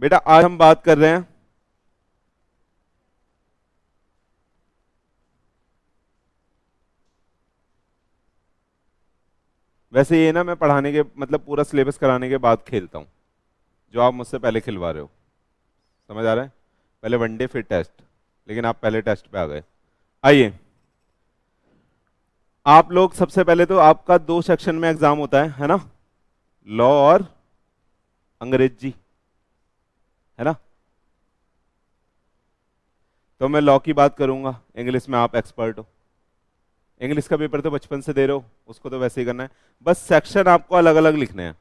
बेटा आज हम बात कर रहे हैं वैसे ये ना मैं पढ़ाने के मतलब पूरा सिलेबस कराने के बाद खेलता हूँ, जो आप मुझसे पहले खिलवा रहे हो। समझ आ रहा है? पहले वनडे फिर टेस्ट, लेकिन आप पहले टेस्ट पे आ गए। आइए, आप लोग सबसे पहले तो आपका दो सेक्शन में एग्जाम होता है ना? लॉ और अंग्रेजी, है ना? तो मैं लॉ की बात करूंगा, इंग्लिश में आप एक्सपर्ट हो। इंग्लिश का पेपर तो बचपन से दे रहे हो, उसको तो वैसे ही करना है। बस सेक्शन आपको अलग अलग लिखने हैं।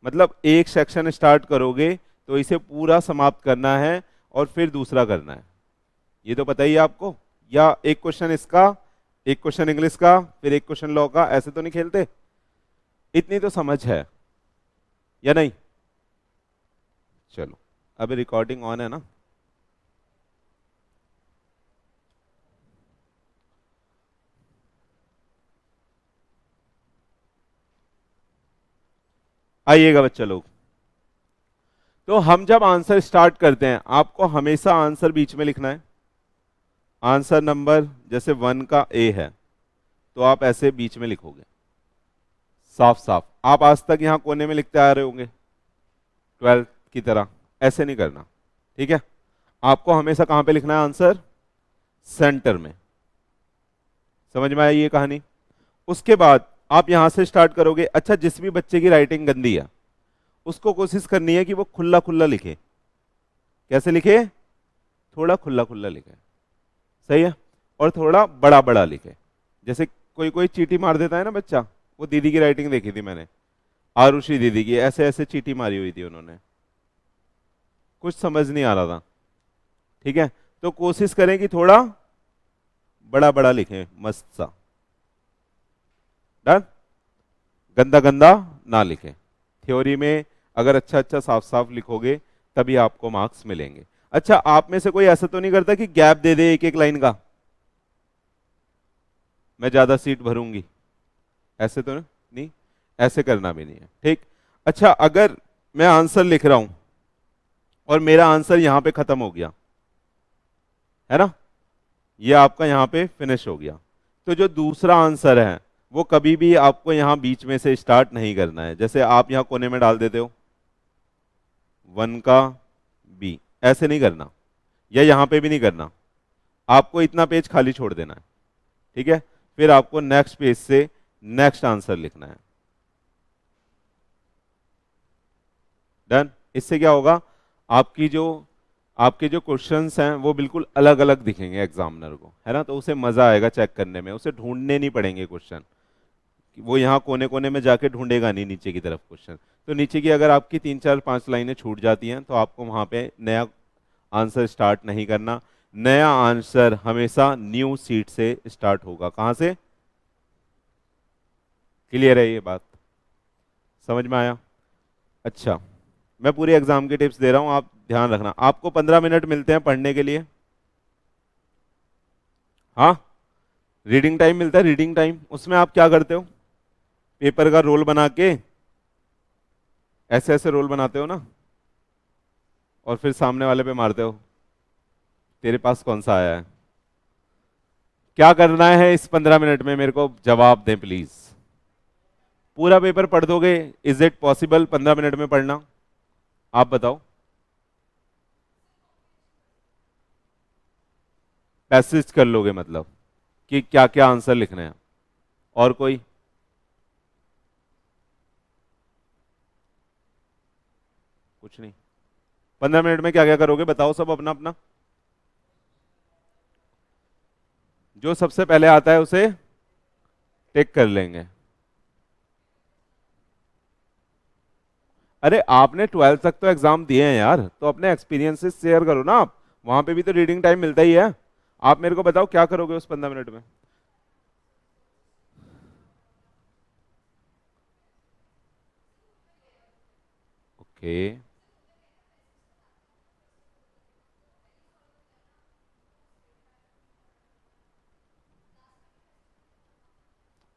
मतलब एक सेक्शन स्टार्ट करोगे तो इसे पूरा समाप्त करना है और फिर दूसरा करना है। ये तो पता ही है आपको। या एक क्वेश्चन इसका, एक क्वेश्चन इंग्लिश का, फिर एक क्वेश्चन लॉ का, ऐसे तो नहीं खेलते। इतनी तो समझ है या नहीं? चलो, अभी रिकॉर्डिंग ऑन है ना? आइएगा बच्चा लोग। तो हम जब आंसर स्टार्ट करते हैं, आपको हमेशा आंसर बीच में लिखना है। आंसर नंबर जैसे 1 का ए है, तो आप ऐसे बीच में लिखोगे, साफ साफ। आप आज तक यहां कोने में लिखते आ रहे होंगे 12th की तरह, ऐसे नहीं करना। ठीक है? आपको हमेशा कहां पे लिखना है आंसर? सेंटर में। समझ में आई ये कहानी? उसके बाद आप यहां से स्टार्ट करोगे। अच्छा, जिस भी बच्चे की राइटिंग गंदी है उसको कोशिश करनी है कि वो खुला खुला लिखे। कैसे लिखे? थोड़ा खुला खुला लिखे, सही है? और थोड़ा बड़ा बड़ा लिखे। जैसे कोई कोई चीटी मार देता है ना बच्चा, वो दीदी की राइटिंग देखी थी मैंने, आरुषि दीदी की, ऐसे ऐसे चीटी मारी हुई थी उन्होंने, कुछ समझ नहीं आ रहा था। ठीक है? तो कोशिश करें कि थोड़ा बड़ा बड़ा लिखें, मस्त सा। डन? गंदा गंदा ना लिखें। थ्योरी में अगर अच्छा अच्छा साफ साफ लिखोगे तभी आपको मार्क्स मिलेंगे। अच्छा, आप में से कोई ऐसा तो नहीं करता कि गैप दे दे एक एक लाइन का, मैं ज्यादा सीट भरूंगी, ऐसे तो नहीं? ऐसे करना भी नहीं है, ठीक? अच्छा, अगर मैं आंसर लिख रहा हूं और मेरा आंसर यहां पे खत्म हो गया, है ना, ये आपका यहां पे फिनिश हो गया, तो जो दूसरा आंसर है वो कभी भी आपको यहां बीच में से स्टार्ट नहीं करना है। जैसे आप यहां कोने में डाल देते हो 1 का बी, ऐसे नहीं करना, या यहां पे भी नहीं करना। आपको इतना पेज खाली छोड़ देना है। ठीक है? फिर आपको नेक्स्ट पेज से नेक्स्ट आंसर लिखना है। डन? इससे क्या होगा, आपकी जो आपके जो क्वेश्चंस हैं वो बिल्कुल अलग अलग दिखेंगे एग्जामिनर को, है ना? तो उसे मजा आएगा चेक करने में, उसे ढूंढने नहीं पड़ेंगे क्वेश्चन। वो यहाँ कोने कोने में जाके ढूंढेगा नहीं नीचे की तरफ क्वेश्चन। तो नीचे की अगर आपकी 3 4 5 लाइनें छूट जाती हैं तो आपको वहां पे नया आंसर स्टार्ट नहीं करना। नया आंसर हमेशा न्यू सीट से स्टार्ट होगा। कहां से? क्लियर है ये बात? समझ में आया? अच्छा, मैं पूरी एग्जाम की टिप्स दे रहा हूं, आप ध्यान रखना। आपको 15 मिनट मिलते हैं पढ़ने के लिए। हाँ, रीडिंग टाइम मिलता है, रीडिंग टाइम। उसमें आप क्या करते हो? पेपर का रोल बना के ऐसे ऐसे रोल बनाते हो ना, और फिर सामने वाले पे मारते हो, तेरे पास कौन सा आया है। क्या करना है इस 15 मिनट में, मेरे को जवाब दें प्लीज। पूरा पेपर पढ़ दोगे? इज इट पॉसिबल 15 मिनट में पढ़ना? आप बताओ। पैसेज कर लोगे मतलब कि क्या क्या आंसर लिखने हैं? और कोई? कुछ नहीं। 15 मिनट में क्या क्या करोगे बताओ सब अपना अपना। जो सबसे पहले आता है उसे टिक कर लेंगे। अरे आपने 12th तक तो एग्जाम दिए हैं यार, तो अपने एक्सपीरियंसेस शेयर करो ना आप। वहां पे भी तो रीडिंग टाइम मिलता ही है। आप मेरे को बताओ क्या करोगे उस 15 मिनट में। ओके,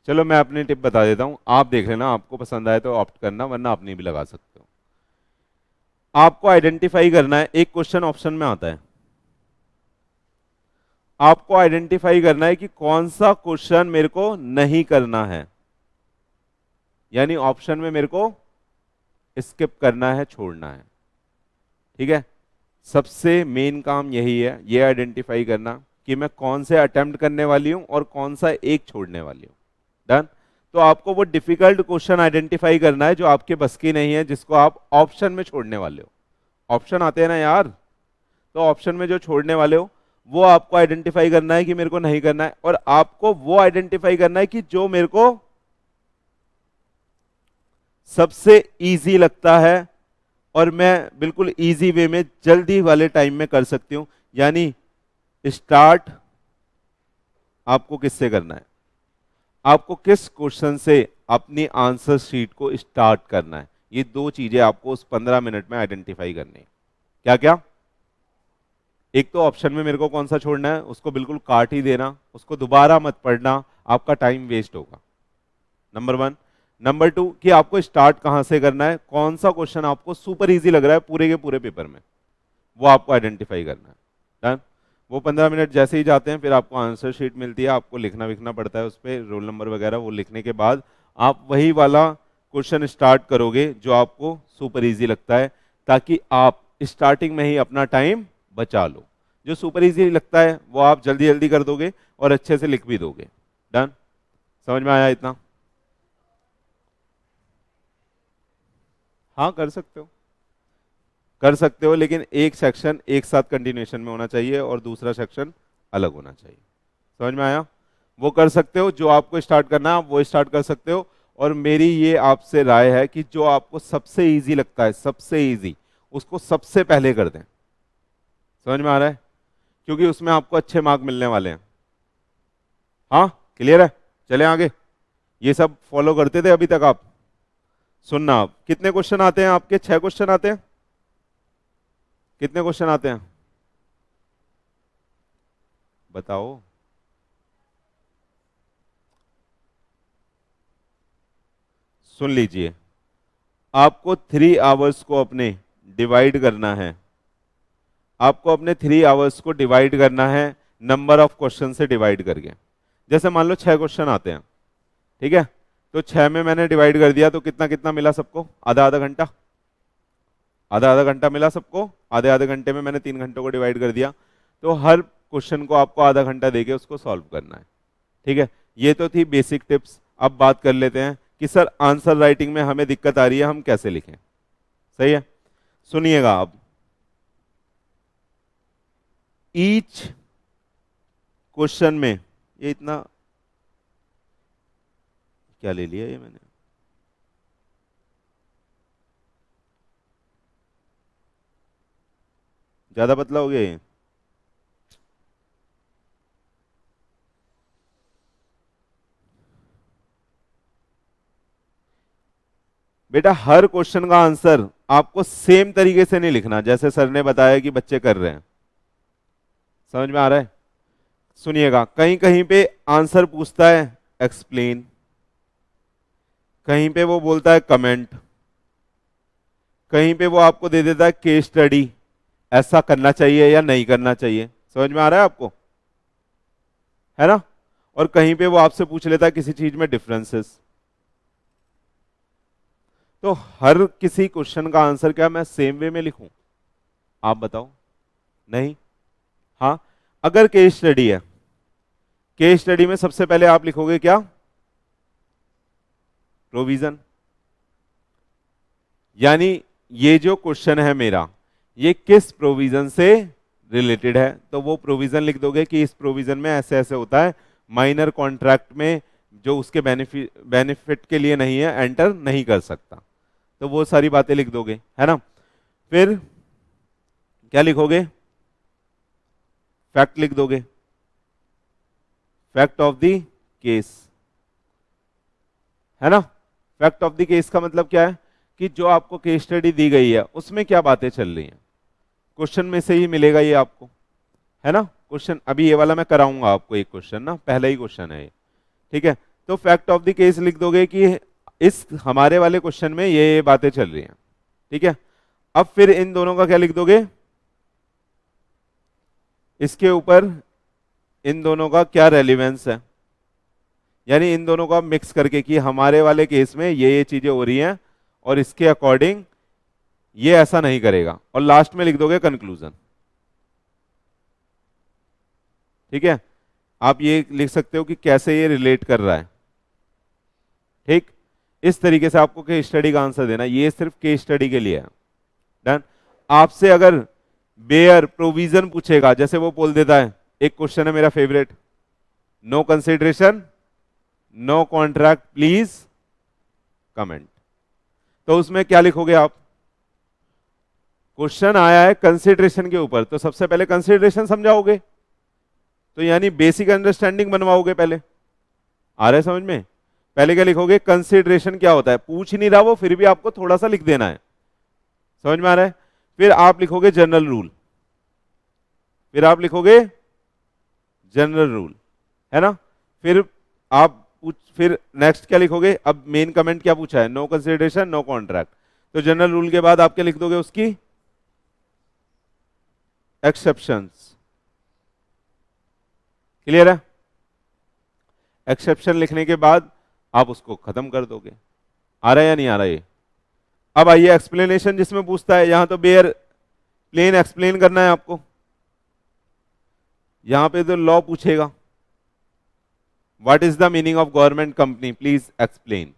चलो मैं अपनी टिप बता देता हूं, आप देख लेना, आपको पसंद आए तो ऑप्ट करना, वरना आप नहीं भी लगा सकते हो। आपको आइडेंटिफाई करना है, एक क्वेश्चन ऑप्शन में आता है, आपको आइडेंटिफाई करना है कि कौन सा क्वेश्चन मेरे को नहीं करना है, यानी ऑप्शन में मेरे को स्किप करना है, छोड़ना है। ठीक है, सबसे मेन काम यही है, ये आइडेंटिफाई करना कि मैं कौन से अटेम्प्ट करने वाली हूं और कौन सा एक छोड़ने वाली हूं। डन। तो आपको वो डिफिकल्ट क्वेश्चन आइडेंटिफाई करना है जो आपके बस की नहीं है, जिसको आप ऑप्शन में छोड़ने वाले हो। ऑप्शन आते हैं ना यार, तो ऑप्शन में जो छोड़ने वाले हो वो आपको आइडेंटिफाई करना है कि मेरे को नहीं करना है, और आपको वो आइडेंटिफाई करना है कि जो मेरे को सबसे इजी लगता है और मैं बिल्कुल इजी वे में जल्दी वाले टाइम में कर सकती हूं। यानी स्टार्ट आपको किससे करना है, आपको किस क्वेश्चन से अपनी आंसर शीट को स्टार्ट करना है, ये दो चीजें आपको उस 15 मिनट में आइडेंटिफाई करनी है। क्या क्या? एक तो ऑप्शन में मेरे को कौन सा छोड़ना है, उसको बिल्कुल काट ही देना, उसको दोबारा मत पढ़ना, आपका टाइम वेस्ट होगा, नंबर वन। नंबर टू कि आपको स्टार्ट कहां से करना है, कौन सा क्वेश्चन आपको सुपर इजी लग रहा है पूरे के पूरे पेपर में, वो आपको आइडेंटिफाई करना है। डन। वो 15 मिनट जैसे ही जाते हैं फिर आपको आंसर शीट मिलती है, आपको लिखना विखना पड़ता है उस पर, रोल नंबर वगैरह, वो लिखने के बाद आप वही वाला क्वेश्चन स्टार्ट करोगे जो आपको सुपर इजी लगता है, ताकि आप स्टार्टिंग में ही अपना टाइम बचा लो। जो सुपर इजी लगता है वो आप जल्दी जल्दी कर दोगे और अच्छे से लिख भी दोगे। डन। समझ में आया इतना? हाँ कर सकते हो, कर सकते हो, लेकिन एक सेक्शन एक साथ कंटिन्यूएशन में होना चाहिए और दूसरा सेक्शन अलग होना चाहिए। समझ में आया? वो कर सकते हो, जो आपको स्टार्ट करना है आप वो स्टार्ट कर सकते हो, और मेरी ये आपसे राय है कि जो आपको सबसे इजी लगता है, सबसे इजी, उसको सबसे पहले कर दें। समझ में आ रहा है? क्योंकि उसमें आपको अच्छे मार्क मिलने वाले हैं। हाँ क्लियर है? चले आगे। ये सब फॉलो करते थे अभी तक आप? सुनना, आप कितने क्वेश्चन आते हैं आपके? 6 क्वेश्चन आते हैं? कितने क्वेश्चन आते हैं बताओ? सुन लीजिए, आपको 3 आवर्स को अपने डिवाइड करना है, आपको अपने 3 आवर्स को डिवाइड करना है नंबर ऑफ क्वेश्चन से डिवाइड करके। जैसे मान लो 6 क्वेश्चन आते हैं, ठीक है, तो 6 में मैंने डिवाइड कर दिया, तो कितना कितना मिला सबको? आधा आधा घंटा, आधा आधा घंटा मिला सबको। आधे आधे घंटे में मैंने 3 घंटों को डिवाइड कर दिया, तो हर क्वेश्चन को आपको आधा घंटा देके उसको सॉल्व करना है। ठीक है, ये तो थी बेसिक टिप्स। अब बात कर लेते हैं कि सर आंसर राइटिंग में हमें दिक्कत आ रही है, हम कैसे लिखें। सही है, सुनिएगा अब। ईच क्वेश्चन में, ये इतना क्या ले लिया ये मैंने, ज्यादा पतला हो गया ये। बेटा हर क्वेश्चन का आंसर आपको सेम तरीके से नहीं लिखना जैसे सर ने बताया कि बच्चे कर रहे हैं। समझ में आ रहा है? सुनिएगा, कहीं कहीं पे आंसर पूछता है एक्सप्लेन, कहीं पे वो बोलता है कमेंट, कहीं पे वो आपको दे देता है केस स्टडी, ऐसा करना चाहिए या नहीं करना चाहिए। समझ में आ रहा है आपको? है ना? और कहीं पे वो आपसे पूछ लेता है किसी चीज में डिफरेंसेस। तो हर किसी क्वेश्चन का आंसर क्या मैं सेम वे में लिखूं? आप बताओ। नहीं। हाँ, अगर केस स्टडी है, केस स्टडी में सबसे पहले आप लिखोगे क्या? प्रोविजन। यानी ये जो क्वेश्चन है मेरा, ये किस प्रोविजन से रिलेटेड है, तो वो प्रोविजन लिख दोगे कि इस प्रोविजन में ऐसे ऐसे होता है, माइनर कॉन्ट्रैक्ट में जो उसके बेनिफिट के लिए नहीं है एंटर नहीं कर सकता, तो वो सारी बातें लिख दोगे, है ना? फिर क्या लिखोगे? फैक्ट लिख दोगे, फैक्ट ऑफ द केस, है ना? फैक्ट ऑफ द केस का मतलब क्या है कि जो आपको केस स्टडी दी गई है उसमें क्या बातें चल रही हैं, क्वेश्चन में से ही मिलेगा ये आपको, है ना? क्वेश्चन अभी ये वाला मैं कराऊंगा आपको, एक क्वेश्चन ना, पहला ही क्वेश्चन है ये, ठीक है? तो फैक्ट ऑफ द केस लिख दोगे कि इस हमारे वाले क्वेश्चन में ये बातें चल रही हैं, ठीक है? अब फिर इन दोनों का क्या लिख दोगे, इसके ऊपर इन दोनों का क्या रेलिवेंस है, यानी इन दोनों को मिक्स करके कि हमारे वाले केस में ये चीजें हो रही हैं और इसके अकॉर्डिंग ये ऐसा नहीं करेगा, और लास्ट में लिख दोगे कंक्लूजन। ठीक है, आप ये लिख सकते हो कि कैसे ये रिलेट कर रहा है। ठीक, इस तरीके से आपको केस स्टडी का आंसर देना, ये सिर्फ केस स्टडी के लिए है। डन। आपसे अगर बेयर प्रोविजन पूछेगा, जैसे वो बोल देता है, एक क्वेश्चन है मेरा favourite, no consideration no contract please comment, तो उसमें क्या लिखोगे आप, क्वेश्चन आया है कंसिडरेशन के ऊपर, तो सबसे पहले कंसिडरेशन समझाओगे, तो यानी बेसिक अंडरस्टैंडिंग बनवाओगे पहले। आ रहा है समझ में? पहले क्या लिखोगे, कंसिडरेशन क्या होता है, पूछ नहीं रहा वो, फिर भी आपको थोड़ा सा लिख देना है। समझ में आ रहा है? फिर आप लिखोगे जनरल रूल, फिर आप लिखोगे जनरल रूल, है ना? फिर नेक्स्ट क्या लिखोगे, अब मेन कमेंट क्या पूछा है, नो कंसिडरेशन नो कॉन्ट्रैक्ट, तो जनरल रूल के बाद आप क्या लिख दोगे, उसकी एक्सेप्शंस। क्लियर है? एक्सेप्शन लिखने के बाद आप उसको खत्म कर दोगे। आ रहा है या नहीं आ रहा है? अब आइए एक्सप्लेनेशन जिसमें पूछता है, यहां तो बेयर प्लेन एक्सप्लेन करना है आपको, यहां पे तो लॉ पूछेगा, what is the meaning of government company please explain,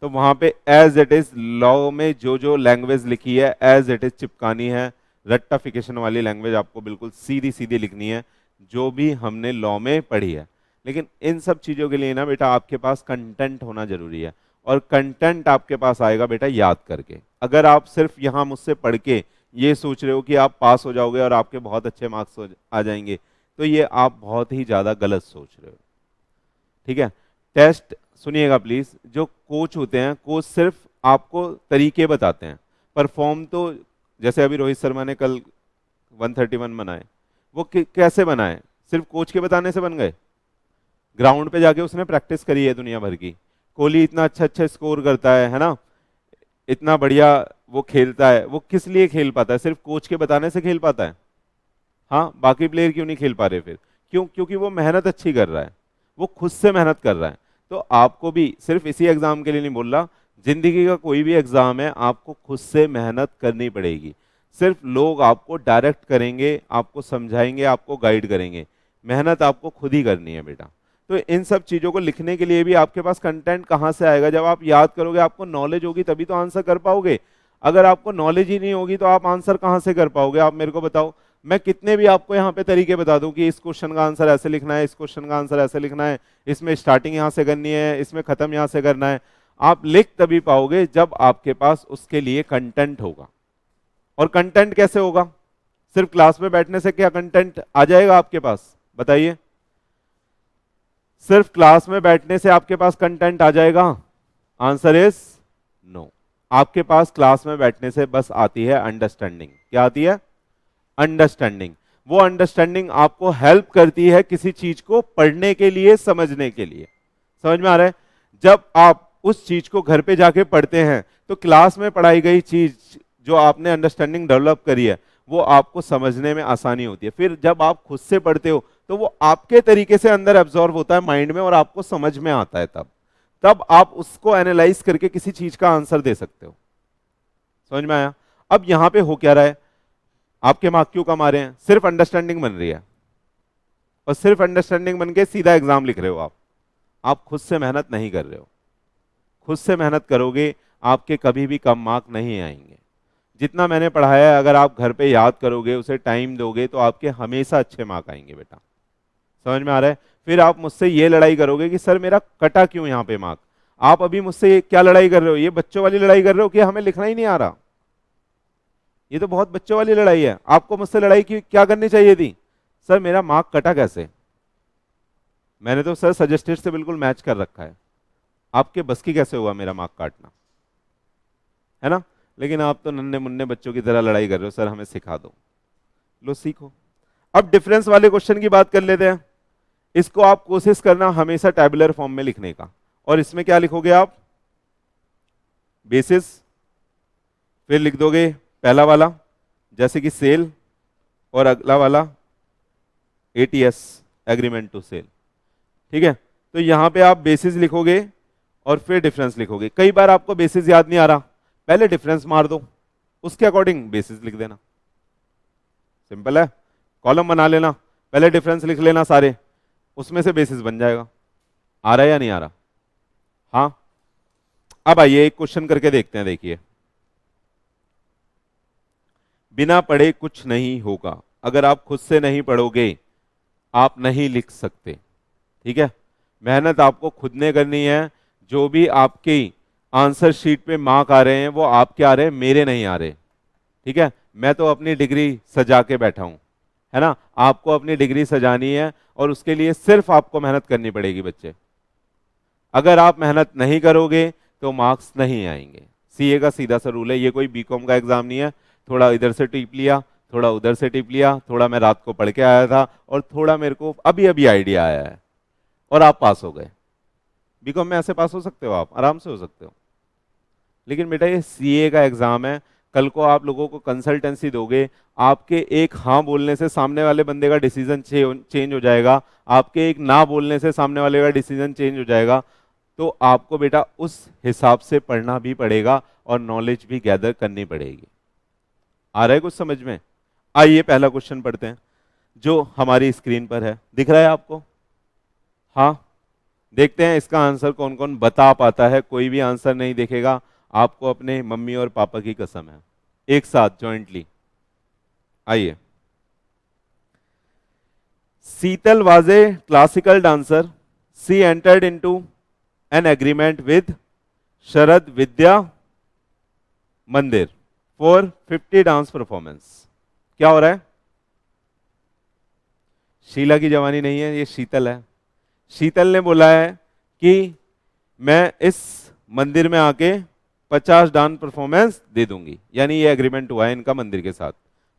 तो वहां पे एज इट इज लॉ में जो जो लैंग्वेज लिखी है एज इट इज चिपकानी है, रट्टाफिकेशन वाली लैंग्वेज आपको बिल्कुल सीधी सीधी लिखनी है, जो भी हमने लॉ में पढ़ी है। लेकिन इन सब चीजों के लिए ना बेटा आपके पास कंटेंट होना जरूरी है, और कंटेंट आपके पास आएगा बेटा याद करके। अगर आप सिर्फ यहां मुझसे पढ़ के ये सोच रहे हो कि आप पास हो जाओगे और आपके बहुत अच्छे मार्क्स आ जाएंगे, तो ये आप बहुत ही ज्यादा गलत सोच रहे हो। ठीक है, टेस्ट सुनिएगा प्लीज, जो कोच होते हैं, कोच सिर्फ आपको तरीके बताते हैं, परफॉर्म तो, जैसे अभी रोहित शर्मा ने कल 131 बनाए, वो कैसे बनाए, सिर्फ कोच के बताने से बन गए? ग्राउंड पे जाके उसने प्रैक्टिस करी है दुनिया भर की। कोहली इतना अच्छा अच्छा स्कोर करता है ना, इतना बढ़िया वो खेलता है, वो किस लिए खेल पाता है, सिर्फ कोच के बताने से खेल पाता है? हाँ, बाकी प्लेयर क्यों नहीं खेल पा रहे फिर? क्यों? क्योंकि वो मेहनत अच्छी कर रहा है, वो खुद से मेहनत कर रहा है। तो आपको भी सिर्फ इसी एग्जाम के लिए नहीं बोल रहा, जिंदगी का कोई भी एग्जाम है आपको खुद से मेहनत करनी पड़ेगी। सिर्फ लोग आपको डायरेक्ट करेंगे, आपको समझाएंगे, आपको गाइड करेंगे, मेहनत आपको खुद ही करनी है बेटा। तो इन सब चीजों को लिखने के लिए भी आपके पास कंटेंट कहां से आएगा? जब आप याद करोगे, आपको नॉलेज होगी तभी तो आंसर कर पाओगे। अगर आपको नॉलेज ही नहीं होगी तो आप आंसर कहां से कर पाओगे? आप मेरे को बताओ, मैं कितने भी आपको यहाँ पे तरीके बता दूं कि इस क्वेश्चन का आंसर ऐसे लिखना है, इस क्वेश्चन का आंसर ऐसे लिखना है, इसमें स्टार्टिंग यहां से करनी है, इसमें खत्म यहां से करना है, आप लिख तभी पाओगे जब आपके पास उसके लिए कंटेंट होगा। और कंटेंट कैसे होगा? सिर्फ क्लास में बैठने से क्या कंटेंट आ जाएगा आपके पास? बताइए, सिर्फ क्लास में बैठने से आपके पास कंटेंट आ जाएगा? Answer is no. आपके पास क्लास में बैठने से बस आती है अंडरस्टैंडिंग। क्या आती है? अंडरस्टैंडिंग। वो अंडरस्टैंडिंग आपको हेल्प करती है किसी चीज को पढ़ने के लिए, समझने के लिए। समझ में आ रहा है? जब आप उस चीज को घर पे जाके पढ़ते हैं तो क्लास में पढ़ाई गई चीज जो आपने अंडरस्टैंडिंग डेवलप करी है वो आपको समझने में आसानी होती है। फिर जब आप खुद से पढ़ते हो तो वो आपके तरीके से अंदर एब्जॉर्ब होता है माइंड में और आपको समझ में आता है, तब आप उसको एनालाइज करके किसी चीज का आंसर दे सकते हो। समझ में आया? अब यहां पे हो क्या रहा है, आपके मार्क क्यों कम आ रहे हैं? सिर्फ अंडरस्टैंडिंग बन रही है, और सिर्फ अंडरस्टैंडिंग बन के सीधा एग्जाम लिख रहे हो आप खुद से मेहनत नहीं कर रहे हो। खुद से मेहनत करोगे आपके कभी भी कम मार्क नहीं आएंगे। जितना मैंने पढ़ाया है अगर आप घर पे याद करोगे, उसे टाइम दोगे, तो आपके हमेशा अच्छे मार्क आएंगे बेटा। समझ में आ रहा है? फिर आप मुझसे ये लड़ाई करोगे कि सर मेरा कटा क्यों यहाँ पे मार्क। आप अभी मुझसे क्या लड़ाई कर रहे हो? ये बच्चों वाली लड़ाई कर रहे हो कि हमें लिखना ही नहीं आ रहा। ये तो बहुत बच्चों वाली लड़ाई है। आपको मुझसे लड़ाई की क्या करनी चाहिए थी? सर मेरा मार्क कटा कैसे? मैंने तो सर सजेस्टेड से बिल्कुल मैच कर रखा है, आपके बस की कैसे हुआ मेरा मार्क काटना? है ना? लेकिन आप तो नन्हे मुन्ने बच्चों की तरह लड़ाई कर रहे हो, सर हमें सिखा दो। लो सीखो। अब डिफरेंस वाले क्वेश्चन की बात कर लेते हैं। इसको आप कोशिश करना हमेशा टैबुलर फॉर्म में लिखने का, और इसमें क्या लिखोगे आप? बेसिस, फिर लिख दोगे पहला वाला जैसे कि सेल, और अगला वाला एटीएस, एग्रीमेंट टू सेल। ठीक है, तो यहां पे आप बेसिस लिखोगे और फिर डिफरेंस लिखोगे। कई बार आपको बेसिस याद नहीं आ रहा, पहले डिफरेंस मार दो, उसके अकॉर्डिंग बेसिस लिख देना, सिंपल है। कॉलम बना लेना, पहले डिफरेंस लिख लेना सारे, उसमें से बेसिस बन जाएगा। आ रहा है या नहीं आ रहा? हाँ, अब आइए एक क्वेश्चन करके देखते हैं। देखिए, बिना पढ़े कुछ नहीं होगा। अगर आप खुद से नहीं पढ़ोगे आप नहीं लिख सकते। ठीक है, मेहनत आपको खुद ने करनी है। जो भी आपकी आंसर शीट पे मार्क आ रहे हैं वो आपके आ रहे हैं, मेरे नहीं आ रहे। ठीक है, मैं तो अपनी डिग्री सजा के बैठा हूं, है ना। आपको अपनी डिग्री सजानी है और उसके लिए सिर्फ आपको मेहनत करनी पड़ेगी बच्चे। अगर आप मेहनत नहीं करोगे तो मार्क्स नहीं आएंगे। सीए का सीधा सा रूल है, ये कोई बीकॉम का एग्जाम नहीं है। थोड़ा इधर से टिप लिया, थोड़ा उधर से टिप लिया, थोड़ा मैं रात को पढ़ के आया था और थोड़ा मेरे को अभी अभी आइडिया आया है और आप पास हो गए। बीकॉम में ऐसे पास हो सकते हो, आप आराम से हो सकते हो। लेकिन बेटा ये सीए का एग्जाम है, कल को आप लोगों को कंसल्टेंसी दोगे, आपके एक हाँ बोलने से सामने वाले बंदे का डिसीजन चेंज हो जाएगा, आपके एक ना बोलने से सामने वाले का डिसीजन चेंज हो जाएगा। तो आपको बेटा उस हिसाब से पढ़ना भी पड़ेगा और नॉलेज भी गैदर करनी पड़ेगी। आ रहा है कुछ समझ में? आइए पहला क्वेश्चन पढ़ते हैं जो हमारी स्क्रीन पर है। दिख रहा है आपको? हाँ, देखते हैं इसका आंसर कौन कौन बता पाता है। कोई भी आंसर नहीं देखेगा, आपको अपने मम्मी और पापा की कसम है। एक साथ जॉइंटली आइए। Sheetal was a classical dancer, she entered into an agreement with Sharad Vidya Mandir for 50 dance performance. क्या हो रहा है? शीला की जवानी नहीं है, ये शीतल है। शीतल ने बोला है कि मैं इस मंदिर में आके 50 डांस परफॉर्मेंस दे दूंगी, यानी ये एग्रीमेंट हुआ है इनका मंदिर के साथ,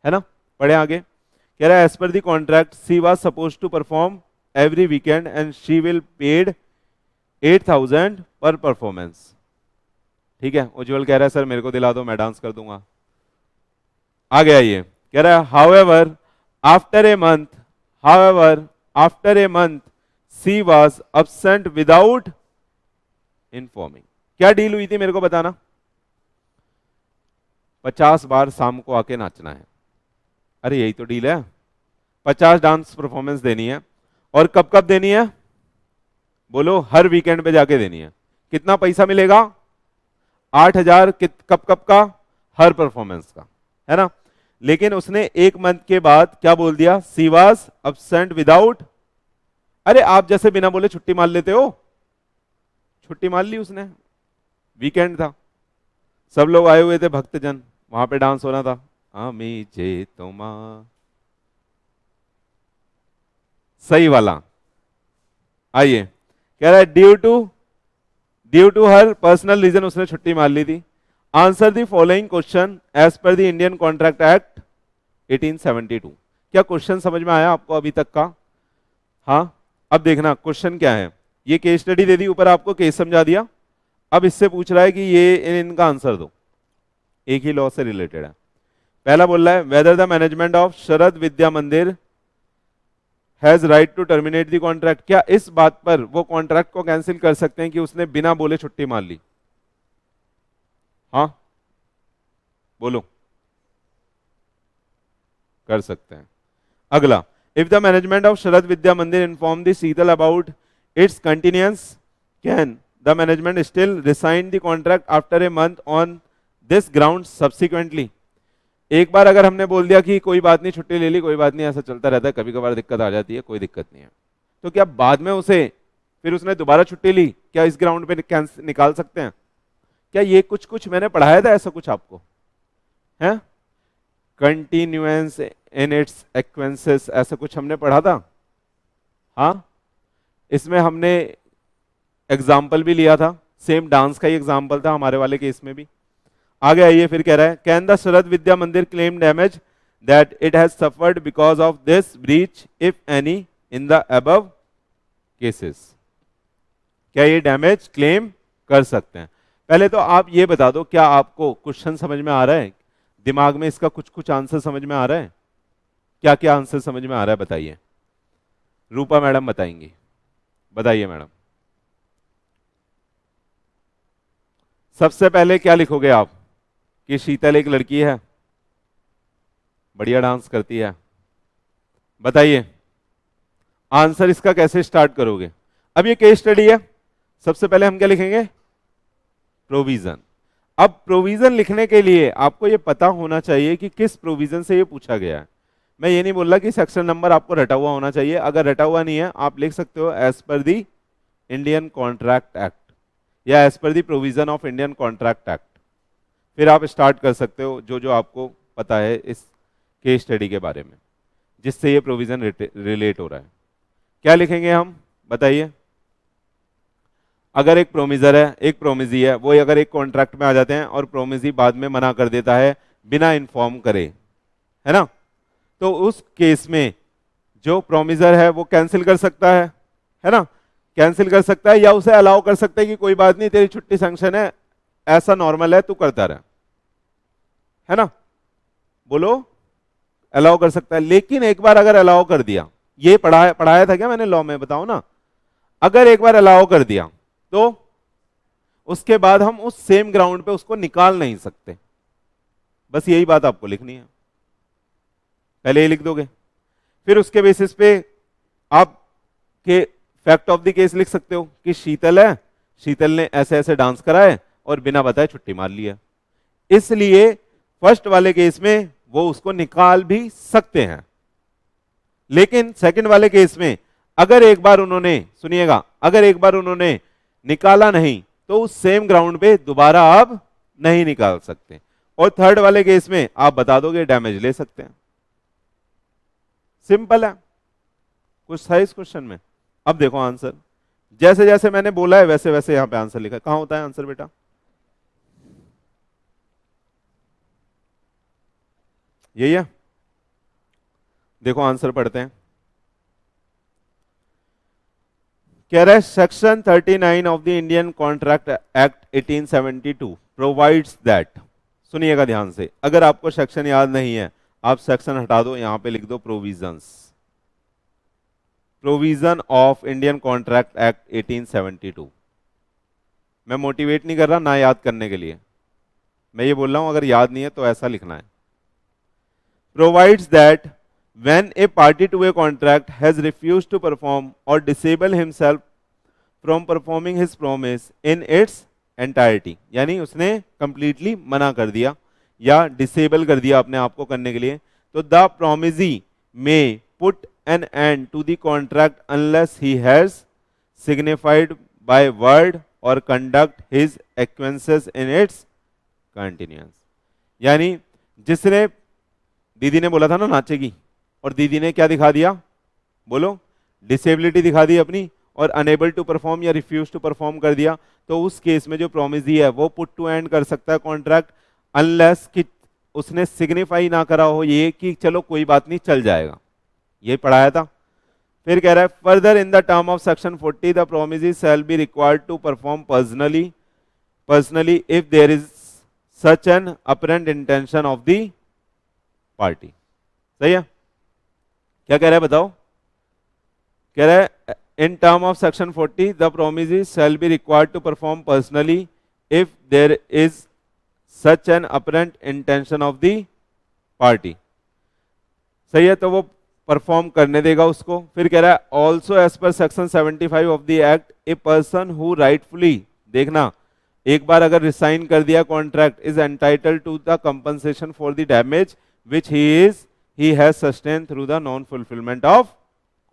है ना। पढ़े आगे, कह रहा है as per the contract she was suppose to perform every weekend and she will paid 8,000 per performance. ठीक है, उज्जवल कह रहा है सर मेरे को दिला दो, मैं डांस कर दूंगा। आगे आइए, कह रहा है however after a month, however after a month she was absent without informing. क्या डील हुई थी मेरे को बताना? 50 बार शाम को आके नाचना है। अरे यही तो डील है, 50 डांस परफॉर्मेंस देनी है। और कब कब देनी है? बोलो, हर वीकेंड पे जाके देनी है। कितना पैसा मिलेगा? 8,000। कब कब का? हर परफॉर्मेंस का, है ना। लेकिन उसने एक मंथ के बाद क्या बोल दिया? She was absent without. अरे आप जैसे बिना बोले छुट्टी मार लेते हो, छुट्टी मार ली उसने, वीकेंड था, सब लोग आए हुए थे भक्तजन, वहां पे डांस हो रहा था। आमी जे तुमा, सही वाला। आइए, कह रहा है due to her personal reason उसने छुट्टी मार ली थी। Answer the following question as per the Indian Contract Act 1872। क्या क्वेश्चन समझ में आया आपको अभी तक का? हाँ, अब देखना क्वेश्चन क्या है। ये केस स्टडी दे दी, ऊपर आपको केस समझा दिया। अब इससे पूछ रहा है कि ये इनका आंसर दो, एक ही लॉ से रिलेटेड है। पहला बोल रहा है whether the management of Sharad Vidya Mandir has right to terminate the contract. क्या इस बात पर वो कॉन्ट्रैक्ट को कैंसिल कर सकते हैं कि उसने बिना बोले छुट्टी मार ली? हाँ बोलो, कर सकते हैं। अगला, if the management of Sharad Vidya Mandir inform the Sheetal about its continuance can the management still resign the contract after a month on this ground subsequently. एक बार अगर हमने बोल दिया कि कोई बात नहीं, छुट्टी ले ली, कोई बात नहीं, ऐसा चलता रहता है, कभी कभार दिक्कत आ जाती है, कोई दिक्कत नहीं है, तो क्या बाद में उसे फिर उसने दोबारा छुट्टी ली, क्या इस ग्राउंड पे निकाल सकते हैं? क्या ये कुछ कुछ मैंने पढ़ाया था ऐसा कुछ आपको है? कंटिन्यूएंस इन इट्स एक्वेंसेस, ऐसा कुछ हमने पढ़ा था? हाँ, इसमें हमने एग्जाम्पल भी लिया था, सेम डांस का ही एग्जाम्पल था हमारे वाले केस में भी। आगे आइए, फिर कह रहा है कैन द शरद विद्या मंदिर claim damage that it has suffered because of this breach if any in the above cases. क्या ये डैमेज क्लेम कर सकते हैं? पहले तो आप ये बता दो, क्या आपको क्वेश्चन समझ में आ रहा है? दिमाग में इसका कुछ कुछ आंसर समझ में आ रहा है? क्या क्या आंसर समझ में आ रहा है बताइए। रूपा मैडम बताएंगी, बताइए मैडम। सबसे पहले क्या लिखोगे आप? कि शीतल एक लड़की है, बढ़िया डांस करती है। बताइए आंसर इसका कैसे स्टार्ट करोगे? अब ये केस स्टडी है, सबसे पहले हम क्या लिखेंगे? प्रोविजन। अब प्रोविजन लिखने के लिए आपको ये पता होना चाहिए कि किस प्रोविजन से ये पूछा गया है। मैं ये नहीं बोल रहा कि सेक्शन नंबर आपको रटा हुआ होना चाहिए, अगर रटा हुआ नहीं है आप लिख सकते हो as per the Indian Contract Act या as per the provision of Indian Contract Act. फिर आप स्टार्ट कर सकते हो जो जो आपको पता है इस केस स्टडी के बारे में जिससे ये प्रोविजन रिलेट हो रहा है। क्या लिखेंगे हम बताइए? अगर एक प्रोमिजर है, एक प्रोमिजी है, वो अगर एक कॉन्ट्रैक्ट में आ जाते हैं और प्रोमिजी बाद में मना कर देता है बिना इन्फॉर्म करे, है ना, तो उस केस में जो प्रोमिजर है वो कैंसिल कर सकता है ना, कैंसिल कर सकता है या उसे अलाउ कर सकता है कि कोई बात नहीं तेरी छुट्टी सैंक्शन है, ऐसा नॉर्मल है तू करता रहे, है ना, बोलो, अलाउ कर सकता है। लेकिन एक बार अगर अलाउ कर दिया, ये पढ़ाया था क्या मैंने लॉ में, बताओ ना, अगर एक बार अलाउ कर दिया तो उसके बाद हम उस सेम ग्राउंड पे उसको निकाल नहीं सकते। बस यही बात आपको लिखनी है, पहले ये लिख दोगे, फिर उसके बेसिस पे आप के फैक्ट ऑफ द केस लिख सकते हो कि शीतल है, शीतल ने ऐसे ऐसे डांस कराए और बिना बताए छुट्टी मार लिया, इसलिए फर्स्ट वाले केस में वो उसको निकाल भी सकते हैं। लेकिन सेकंड वाले केस में अगर एक बार उन्होंने, सुनिएगा, अगर एक बार उन्होंने निकाला नहीं तो उस सेम ग्राउंड पे दोबारा आप नहीं निकाल सकते। और थर्ड वाले केस में आप बता दोगे डैमेज ले सकते हैं। सिंपल है, कुछ था इस क्वेश्चन में? अब देखो आंसर, जैसे जैसे मैंने बोला है वैसे वैसे यहां पे आंसर लिखा है। कहां होता है आंसर बेटा? यही है, देखो आंसर पढ़ते हैं। कह रहा है section 39 of the Indian Contract Act 1872 provides that, सुनिएगा ध्यान से, अगर आपको सेक्शन याद नहीं है आप सेक्शन हटा दो, यहां पे लिख दो provisions, provision of Indian Contract Act 1872। मैं मोटिवेट नहीं कर रहा ना याद करने के लिए, मैं ये बोल रहा हूं अगर याद नहीं है तो ऐसा लिखना है। Provides that when a party to a contract has refused to perform or disable himself from performing his promise in its entirety, यानी उसने completely मना कर दिया या disable कर दिया अपने आप को करने के लिए, तो the promisee may put an end to the contract unless he has signified by word or conduct his acquiescence in its continuance। यानी जिसने, दीदी ने बोला था ना नाचेगी, और दीदी ने क्या दिखा दिया, बोलो, डिसेबिलिटी दिखा दी अपनी और अनेबल टू परफॉर्म या रिफ्यूज टू परफॉर्म कर दिया, तो उस केस में जो प्रोमिसी है वो पुट टू एंड कर सकता है कॉन्ट्रैक्ट, अनलेस कि उसने सिग्निफाई ना करा हो ये कि चलो कोई बात नहीं चल जाएगा, ये पढ़ाया था। फिर कह रहा है further in the term of section 40 the promisee shall be required to perform personally if there is such an apparent intention of the party. सही है? क्या कह रहा है बताओ? कह रहा है in term of section 40 the promisee shall be required to perform personally if there is such an apparent intention of the party. सही है, तो वो परफॉर्म करने देगा उसको। फिर कह रहा है also as per section 75 of the act a person who rightfully, देखना, एक बार अगर रिसाइन कर दिया contract is entitled to the compensation for the damage which he has sustained through the non fulfillment of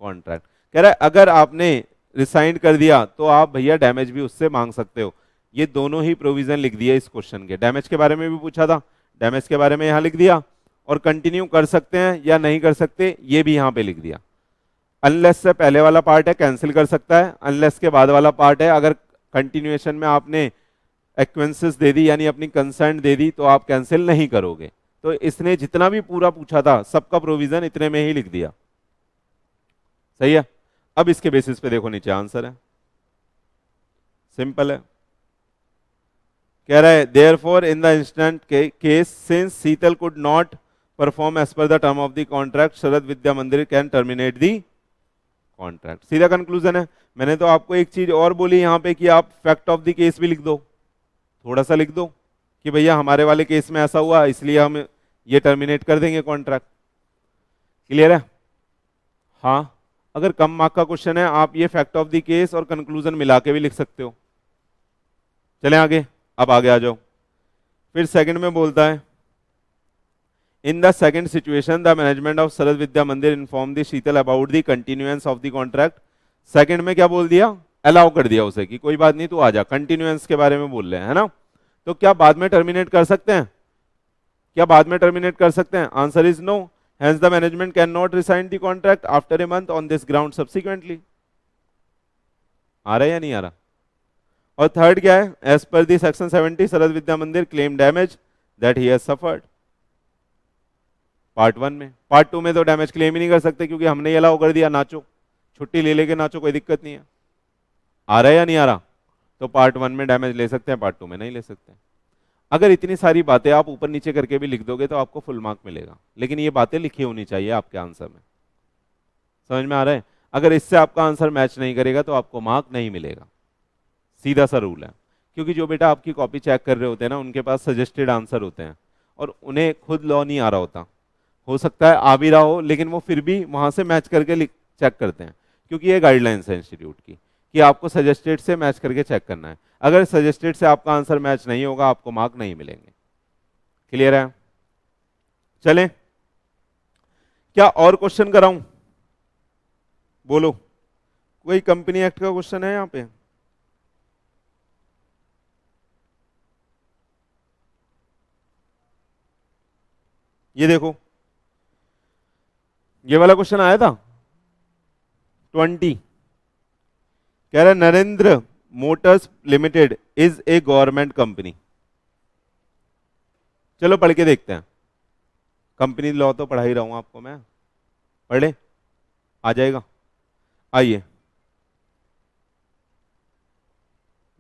contract। कह रहा है अगर आपने रिसाइन कर दिया तो आप भैया डैमेज भी उससे मांग सकते हो। ये दोनों ही प्रोविजन लिख दिया इस क्वेश्चन के, डैमेज के बारे में भी पूछा था, डैमेज के बारे में यहां लिख दिया, और कंटिन्यू कर सकते हैं या नहीं कर सकते ये भी यहां पे लिख दिया। अनलेस से पहले वाला पार्ट है कैंसिल कर सकता है, अनलेस के बाद वाला पार्ट है अगर कंटिन्यूएशन में आपने एक्वेंसेस दे दी यानी अपनी कंसेंट दे दी तो आप कैंसिल नहीं करोगे। तो इसने जितना भी पूरा पूछा था सबका प्रोविजन इतने में ही लिख दिया। सही है? अब इसके बेसिस पे देखो नीचे आंसर है, सिंपल है। कह रहा है therefore in the instant case since Sheetal could not perform as per the term of the contract Sharad Vidya Mandir can terminate the contract. सीधा कंक्लूजन है। मैंने तो आपको एक चीज और बोली यहां पे कि आप फैक्ट ऑफ द केस भी लिख दो, थोड़ा सा लिख दो कि भैया हमारे वाले केस में ऐसा हुआ इसलिए हम ये टर्मिनेट कर देंगे कॉन्ट्रैक्ट। क्लियर है? हाँ, अगर कम मार्क का क्वेश्चन है आप ये फैक्ट ऑफ द केस और कंक्लूजन मिला के भी लिख सकते हो। चलें आगे, अब आगे आ जाओ। फिर सेकंड में बोलता है in the second situation the management of सरद विद्या Mandir inform the Sheetal about the continuance of the contract. Second में क्या बोल दिया? अलाउ कर दिया उसे कि कोई बात नहीं तू आ जा, कंटिन्यूएंस के बारे में बोल रहे हैं ना। तो क्या बाद में टर्मिनेट कर सकते हैं? क्या बाद में टर्मिनेट कर सकते हैं? Answer is no. Hence the management cannot resign the contract after a month on this ground subsequently। आ रहा है या नहीं आ रहा? और थर्ड क्या है? एज पर दी सेक्शन 70 सरद विद्या मंदिर claim damage that he has suffered. Part 1 में, पार्ट 2 में तो डैमेज क्लेम ही नहीं कर सकते क्योंकि हमने ये अलाउ कर दिया, नाचो, छुट्टी ले लेके नाचो, कोई दिक्कत नहीं है। आ रहा है या नहीं आ रहा? तो पार्ट 1 में डैमेज ले सकते हैं, पार्ट 2 में नहीं ले सकते। अगर इतनी सारी बातें आप ऊपर नीचे करके भी लिख दोगे तो आपको फुल मार्क मिलेगा, लेकिन ये बातें लिखी होनी चाहिए आपके आंसर में। समझ में आ रहा है? अगर इससे आपका आंसर मैच नहीं करेगा तो आपको मार्क नहीं मिलेगा, सीधा सा रूल है। क्योंकि जो बेटा आपकी कॉपी चेक कर रहे होते हैं ना, उनके पास सजेस्टेड आंसर होते हैं और उन्हें खुद लॉ नहीं आ रहा होता। हो सकता है आ भी रहा हो, लेकिन वो फिर भी वहां से मैच करके चेक करते हैं, क्योंकि ये गाइडलाइंस है इंस्टीट्यूट की कि आपको सजेस्टेड से मैच करके चेक करना है। अगर सजेस्टेड से आपका आंसर मैच नहीं होगा आपको मार्क नहीं मिलेंगे। क्लियर है? चलें, क्या और क्वेश्चन कराऊं? बोलो, कोई कंपनी एक्ट का क्वेश्चन है यहां पे? ये देखो, ये वाला क्वेश्चन आया था 20। कह रहा है Narendra Motors Limited is A government company. चलो पढ़ के देखते हैं। कंपनी लॉ तो पढ़ा ही रहा हूं आपको मैं, पढ़ ले, आ जाएगा। आइए,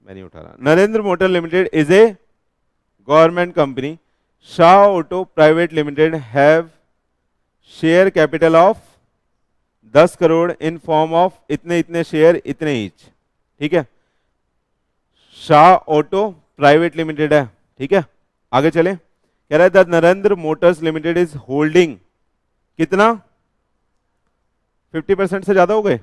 मैं नहीं उठा रहा। Narendra motor limited is A government company. Shah auto private limited have share capital of 10 crore in form of इतने इतने शेयर इतने ईच। ठीक है, शाह ऑटो प्राइवेट लिमिटेड है। ठीक है, आगे चले। कह रहा है the Narendra Motors Limited is holding कितना? 50% से ज्यादा हो गए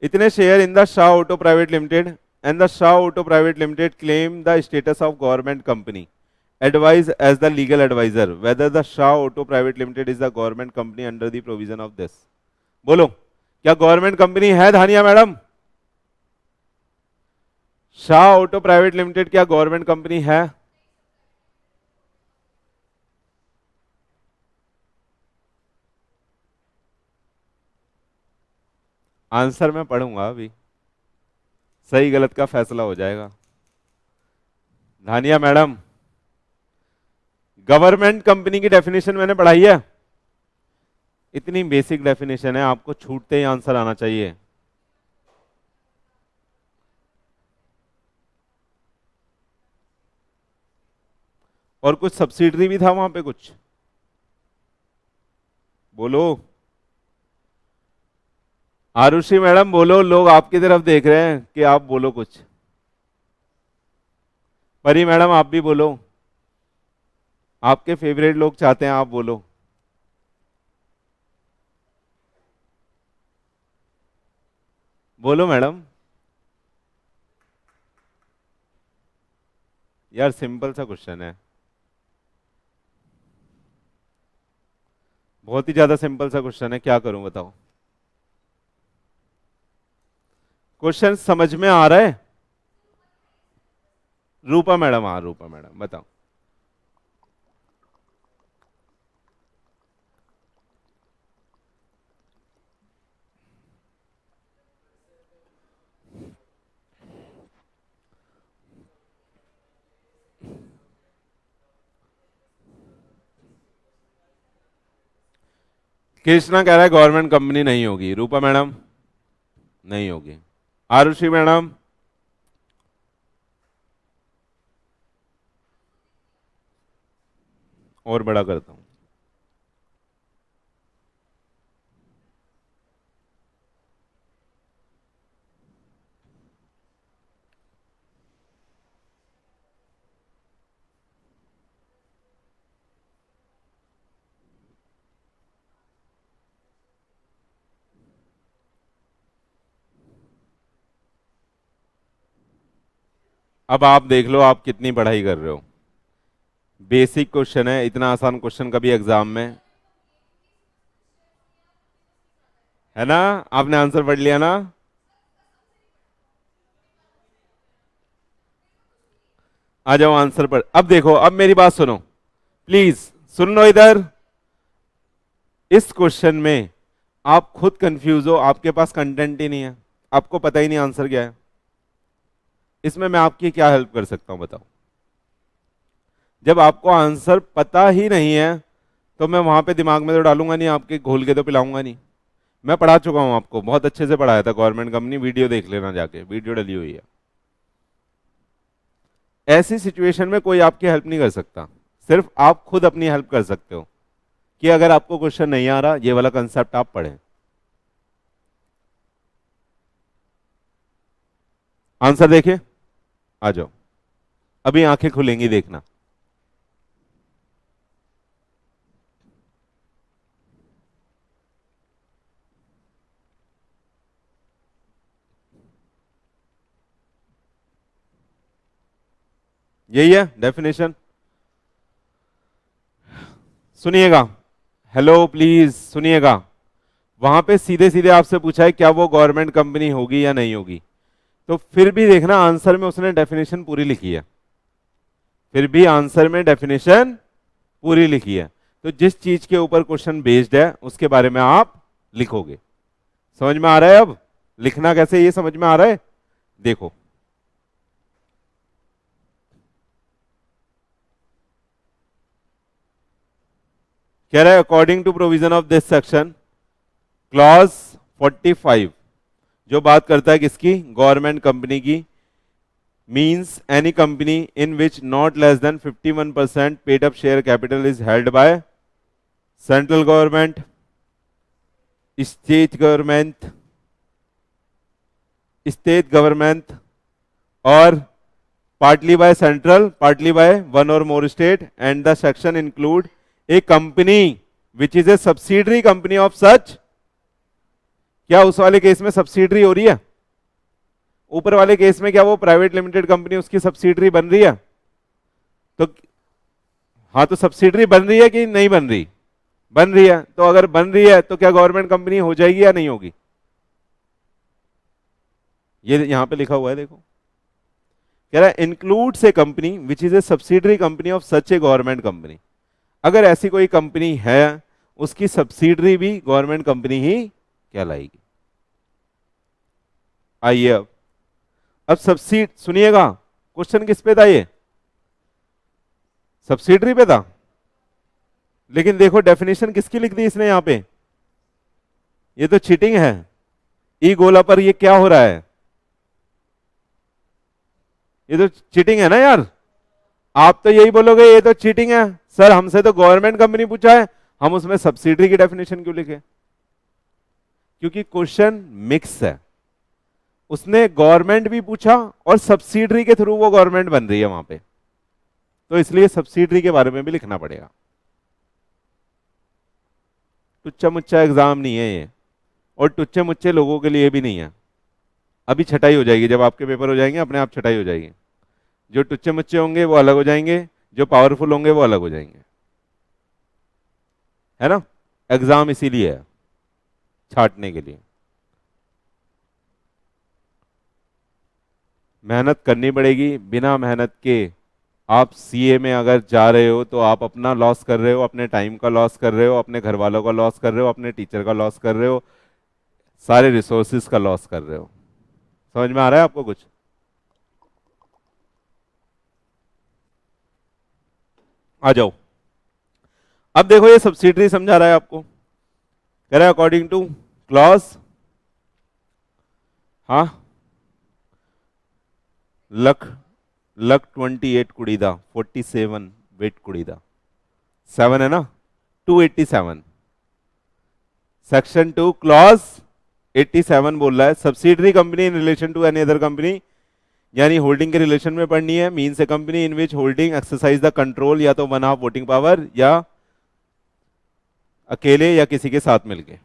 इतने share in the Shah auto private Limited and the Shah auto private Limited claim the status of government company advise as the legal adviser whether the Shah auto private limited is the government company under the provision of this. बोलो, क्या government company है Dhaniya madam? Shah auto private Limited क्या government company है? Answer मैं पढ़ूंगा अभी, सही गलत का फैसला हो जाएगा। धानिया मैडम, गवर्नमेंट कंपनी की डेफिनेशन मैंने पढ़ाई है, इतनी बेसिक डेफिनेशन है, आपको छूटते ही आंसर आना चाहिए। और कुछ सब्सिडरी भी था वहां पे कुछ, बोलो। आरुषि मैडम बोलो, लोग आपकी तरफ देख रहे हैं कि आप बोलो कुछ। परी मैडम आप भी बोलो, आपके फेवरेट लोग चाहते हैं आप बोलो। बोलो मैडम। यार सिंपल सा क्वेश्चन है, बहुत ही ज्यादा सिंपल सा क्वेश्चन है, क्या करूं बताओ? क्वेश्चन समझ में आ रहा है? रूपा मैडम, हाँ रूपा मैडम बताओ। कृष्णा कह रहा है गवर्नमेंट कंपनी नहीं होगी। रूपा मैडम नहीं होगी। आरुषि मैडम, और बड़ा करता हूं। अब आप देख लो आप कितनी पढ़ाई कर रहे हो। बेसिक क्वेश्चन है, इतना आसान क्वेश्चन कभी एग्जाम में है ना? आपने आंसर पढ़ लिया ना? आ जाओ आंसर पर। अब देखो, अब मेरी बात सुनो प्लीज, सुन लो इधर। इस क्वेश्चन में आप खुद कंफ्यूज हो, आपके पास कंटेंट ही नहीं है, आपको पता ही नहीं आंसर क्या है। इसमें मैं आपकी क्या हेल्प कर सकता हूं बताओ? जब आपको आंसर पता ही नहीं है तो मैं वहां पे दिमाग में तो डालूंगा नहीं, आपके घोल के तो पिलाऊंगा नहीं। मैं पढ़ा चुका हूं आपको, बहुत अच्छे से पढ़ाया था गवर्नमेंट कंपनी, वीडियो देख लेना जाके, वीडियो डली हुई है। ऐसी सिचुएशन में कोई आपकी हेल्प नहीं कर सकता, सिर्फ आप खुद अपनी हेल्प कर सकते हो कि अगर आपको क्वेश्चन नहीं आ रहा, ये वाला कंसेप्ट आप पढ़ें। आंसर देखे, आ जाओ, अभी आंखें खुलेंगी देखना। यही है डेफिनेशन, सुनिएगा। हेलो प्लीज सुनिएगा। वहां पे सीधे सीधे आपसे पूछा है क्या वो गवर्नमेंट कंपनी होगी या नहीं होगी, तो फिर भी देखना आंसर में उसने डेफिनेशन पूरी लिखी है, फिर भी आंसर में डेफिनेशन पूरी लिखी है। तो जिस चीज के ऊपर क्वेश्चन बेस्ड है उसके बारे में आप लिखोगे। समझ में आ रहा है? अब लिखना कैसे ये समझ में आ रहा है? देखो, कह रहा है according to provision of this section clause 45, जो बात करता है किसकी? गवर्नमेंट कंपनी की। Means any company in which not less than 51% paid up share capital is held by central government, state government और partly by central, partly by one or more state, and the section include a company which is a subsidiary company of such। क्या उस वाले case में subsidiary हो रही है? ऊपर वाले केस में क्या वो प्राइवेट लिमिटेड कंपनी उसकी सब्सिडरी बन रही है? तो हाँ, तो सब्सिडरी बन रही है कि नहीं बन रही? बन रही है। तो अगर बन रही है तो क्या गवर्नमेंट कंपनी हो जाएगी या नहीं होगी? ये यहां पे लिखा हुआ है देखो, कह रहा है includes A company which is a subsidiary company of such A government company. अगर ऐसी कोई कंपनी है उसकी सब्सिडरी भी गवर्नमेंट कंपनी ही कहलाएगी। आइए अब सब्सिड सुनिएगा, क्वेश्चन किस पे था? ये सब्सिडरी पे था, लेकिन देखो डेफिनेशन किसकी लिख दी इसने यहां पे। ये तो चीटिंग है। ई गोला पर ये क्या हो रहा है? ये तो चीटिंग है ना यार। आप तो यही बोलोगे ये तो चीटिंग है सर, हमसे तो गवर्नमेंट कंपनी पूछा है, हम उसमें सब्सिडरी की डेफिनेशन क्यों लिखे? क्योंकि क्वेश्चन मिक्स है, उसने गवर्नमेंट भी पूछा और सब्सिडरी के थ्रू वो गवर्नमेंट बन रही है वहां पे, तो इसलिए सब्सिडरी के बारे में भी लिखना पड़ेगा। टुच्चा मुच्चा एग्जाम नहीं है ये, और टुच्चे मुच्चे लोगों के लिए भी नहीं है। अभी छटाई हो जाएगी, जब आपके पेपर हो जाएंगे अपने आप छटाई हो जाएगी। जो टुच्चे मुच्चे होंगे वो अलग हो जाएंगे, जो पावरफुल होंगे वो अलग हो जाएंगे, है ना? एग्जाम इसीलिए है, छांटने के लिए। मेहनत करनी पड़ेगी, बिना मेहनत के आप सीए में अगर जा रहे हो तो आप अपना लॉस कर रहे हो, अपने टाइम का लॉस कर रहे हो, अपने घर वालों का लॉस कर रहे हो, अपने टीचर का लॉस कर रहे हो, सारे रिसोर्सेज का लॉस कर रहे हो। समझ में आ रहा है आपको कुछ? आ जाओ, अब देखो ये सब्सिडरी समझा रहा है आपको, कह रहा है अकॉर्डिंग टू क्लॉज, हाँ, लख लख 28 कुड़ी दा 47 वेट कुड़ी दा 7 है ना, 287, सेक्शन 2 क्लॉज 87 बोल रहा है subsidiary company in relation to any other company, यानी होल्डिंग के रिलेशन में पढ़नी है। Means a company in which holding exercise the control, या तो वन हाफ वोटिंग पावर या अकेले या किसी के साथ मिलके।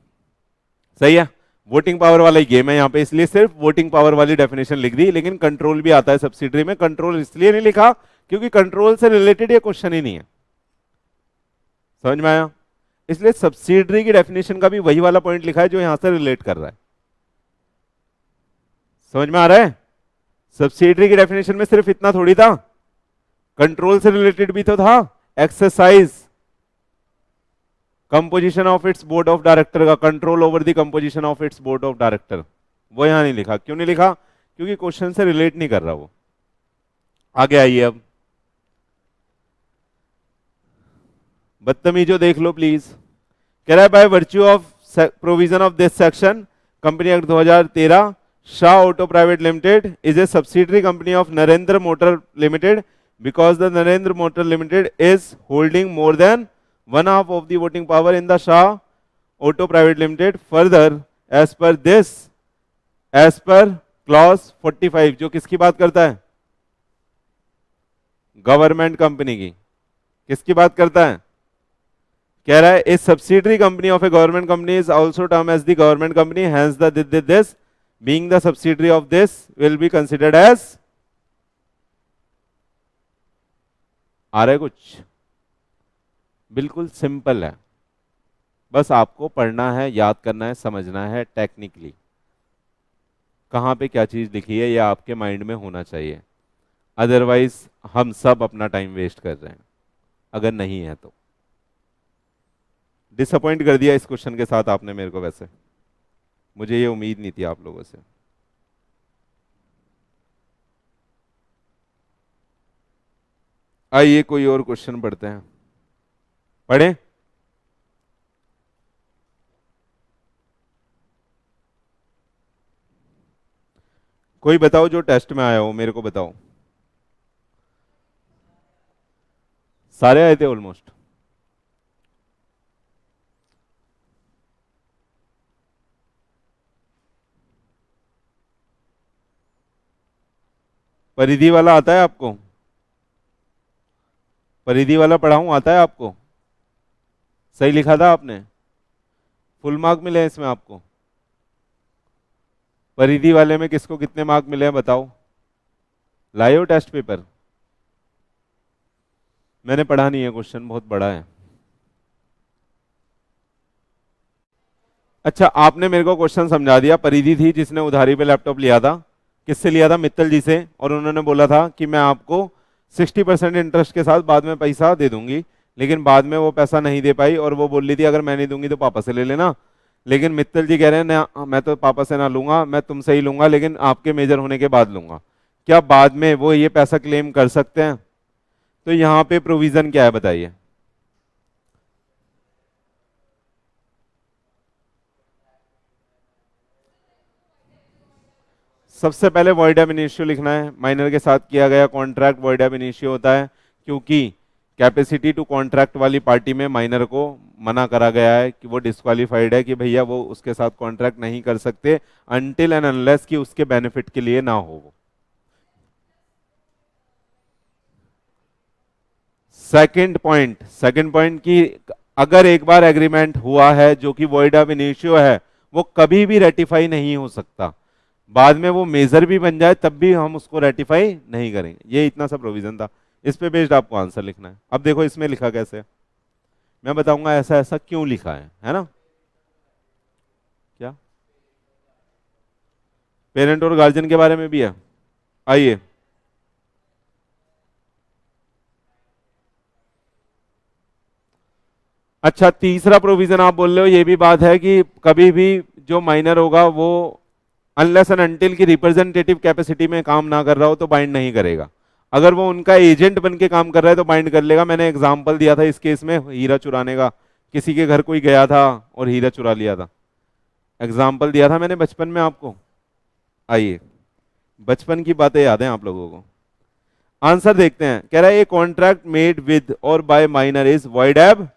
सही है, वोटिंग पावर वाला ही गेम है यहाँ पे, इसलिए सिर्फ वोटिंग पावर वाली डेफिनेशन लिख दी, लेकिन कंट्रोल भी आता है सब्सिडरी में। कंट्रोल इसलिए नहीं लिखा क्योंकि कंट्रोल से रिलेटेड ये क्वेश्चन ही नहीं है। समझ में आया? इसलिए सब्सिडरी की डेफिनेशन का भी वही वाला पॉइंट लिखा है जो यहां से रिलेट कर रहा है। समझ में आ रहा है? सब्सिडरी की डेफिनेशन में सिर्फ इतना थोड़ी था, कंट्रोल से रिलेटेड भी तो था। Exercise composition of its board of director का, control over the composition of its board of director, वो यहां नहीं लिखा। क्यों नहीं लिखा? क्योंकि क्वेश्चन से रिलेट नहीं कर रहा वो। आगे आइए अब, बदतमीजो देख लो प्लीज। कह रहा है by virtue of provision of this section company act 2013 Shah auto private limited is a subsidiary company of Narendra motor limited because the Narendra motor limited is holding more than one half of the voting power in the Shah auto private limited. Further as per clause 45, जो किसकी बात करता है? Government company की। किसकी बात करता है? कह रहा है a subsidiary company of a government company is also term as the government company, hence the this being the subsidiary of this will be considered as. आ रहा है कुछ? बिल्कुल सिंपल है, बस आपको पढ़ना है, याद करना है, समझना है टेक्निकली कहां पे क्या चीज लिखी है, या आपके माइंड में होना चाहिए। अदरवाइज हम सब अपना टाइम वेस्ट कर रहे हैं अगर नहीं है तो। डिसअपॉइंट कर दिया इस क्वेश्चन के साथ आपने मेरे को, वैसे मुझे ये उम्मीद नहीं थी आप लोगों से। आइए कोई और क्वेश्चन पढ़ते हैं, पढ़ें। कोई बताओ जो टेस्ट में आया हो, मेरे को बताओ। सारे आए थे ऑलमोस्ट। परिधि वाला आता है आपको? परिधि वाला पढ़ाऊं, आता है आपको? सही लिखा था आपने? फुल मार्क मिले हैं इसमें आपको? परिधि वाले में किसको कितने मार्क मिले हैं बताओ? लाए हो टेस्ट पेपर? मैंने पढ़ा नहीं है, क्वेश्चन बहुत बड़ा है। अच्छा, आपने मेरे को क्वेश्चन समझा दिया। परिधि थी जिसने उधारी पे लैपटॉप लिया था, किससे लिया था? मित्तल जी से, और उन्होंने बोला था कि मैं आपको 60% इंटरेस्ट के साथ बाद में पैसा दे दूंगी, लेकिन बाद में वो पैसा नहीं दे पाई और वो बोल रही थी अगर मैं नहीं दूंगी तो पापा से ले लेना। लेकिन मित्तल जी कह रहे हैं ना, मैं तो पापा से ना लूंगा, मैं तुमसे ही लूंगा, लेकिन आपके मेजर होने के बाद लूंगा। क्या बाद में वो ये पैसा क्लेम कर सकते हैं? तो यहाँ पे प्रोविजन क्या है बताइए? सबसे पहले वॉइड एब इनिशियो लिखना है। माइनर के साथ किया गया कॉन्ट्रैक्ट वॉइड एब इनिशियो होता है, क्योंकि कैपेसिटी टू कॉन्ट्रैक्ट वाली पार्टी में माइनर को मना करा गया है कि वो डिस्क्वालीफाइड है, कि भैया वो उसके साथ कॉन्ट्रैक्ट नहीं कर सकते अनटिल एंड अनलेस कि उसके बेनिफिट के लिए ना हो वो। सेकंड पॉइंट की अगर एक बार एग्रीमेंट हुआ है जो कि वॉइड एब इनिशियो है, वो कभी भी रेटिफाई नहीं हो सकता। बाद में वो मेजर भी बन जाए तब भी हम उसको रेटिफाई नहीं करेंगे। ये इतना सा प्रोविजन था, इस पे बेस्ड आपको आंसर लिखना है। अब देखो इसमें लिखा कैसे, मैं बताऊंगा ऐसा ऐसा क्यों लिखा है ना? क्या पेरेंट और गार्जियन के बारे में भी है? आइए, अच्छा तीसरा प्रोविजन आप बोल रहे हो, ये भी बात है कि कभी भी जो माइनर होगा वो अनलेस एंड अनटिल की रिप्रेजेंटेटिव कैपेसिटी में काम ना कर रहा हो तो बाइंड नहीं करेगा। अगर वो उनका एजेंट बन के काम कर रहा है तो बाइंड कर लेगा। मैंने एग्जांपल दिया था इस केस में हीरा चुराने का, किसी के घर कोई गया था और हीरा चुरा लिया था। एग्जाम्पल दिया था मैंने बचपन में आपको। आइए, बचपन की बातें याद हैं आप लोगों को। आंसर देखते हैं, कह रहा है ए कॉन्ट्रैक्ट मेड विद और by minor is void ab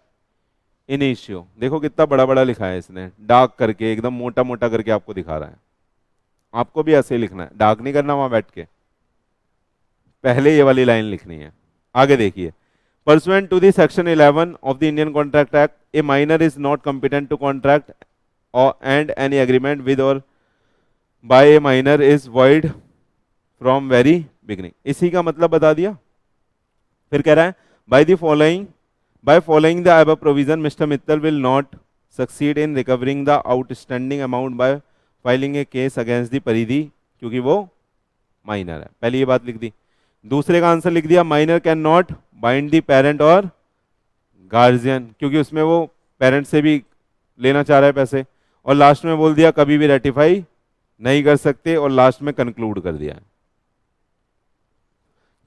initio. देखो कितना बड़ा बड़ा लिखा है इसने, डार्क करके एकदम मोटा मोटा करके आपको दिखा रहा है। आपको भी ऐसे ही लिखना है, डार्क नहीं करना वहां बैठ के, पहले ये वाली लाइन लिखनी है। आगे देखिए, pursuant to the section 11 of the Indian Contract Act, a minor is not competent to contract and any agreement with or by a minor is void from very beginning। इसी का मतलब बता दिया। फिर कह रहा है by following the above provision Mr. Mittal will not succeed in recovering the outstanding amount by filing a case against the परिधि, क्योंकि वो माइनर है। पहले ये बात लिख दी। दूसरे का आंसर लिख दिया, minor can not bind the parent और गार्जियन, क्योंकि उसमें वो पेरेंट से भी लेना चाह रहा है पैसे। और लास्ट में बोल दिया कभी भी रेटिफाई नहीं कर सकते, और लास्ट में कंक्लूड कर दिया,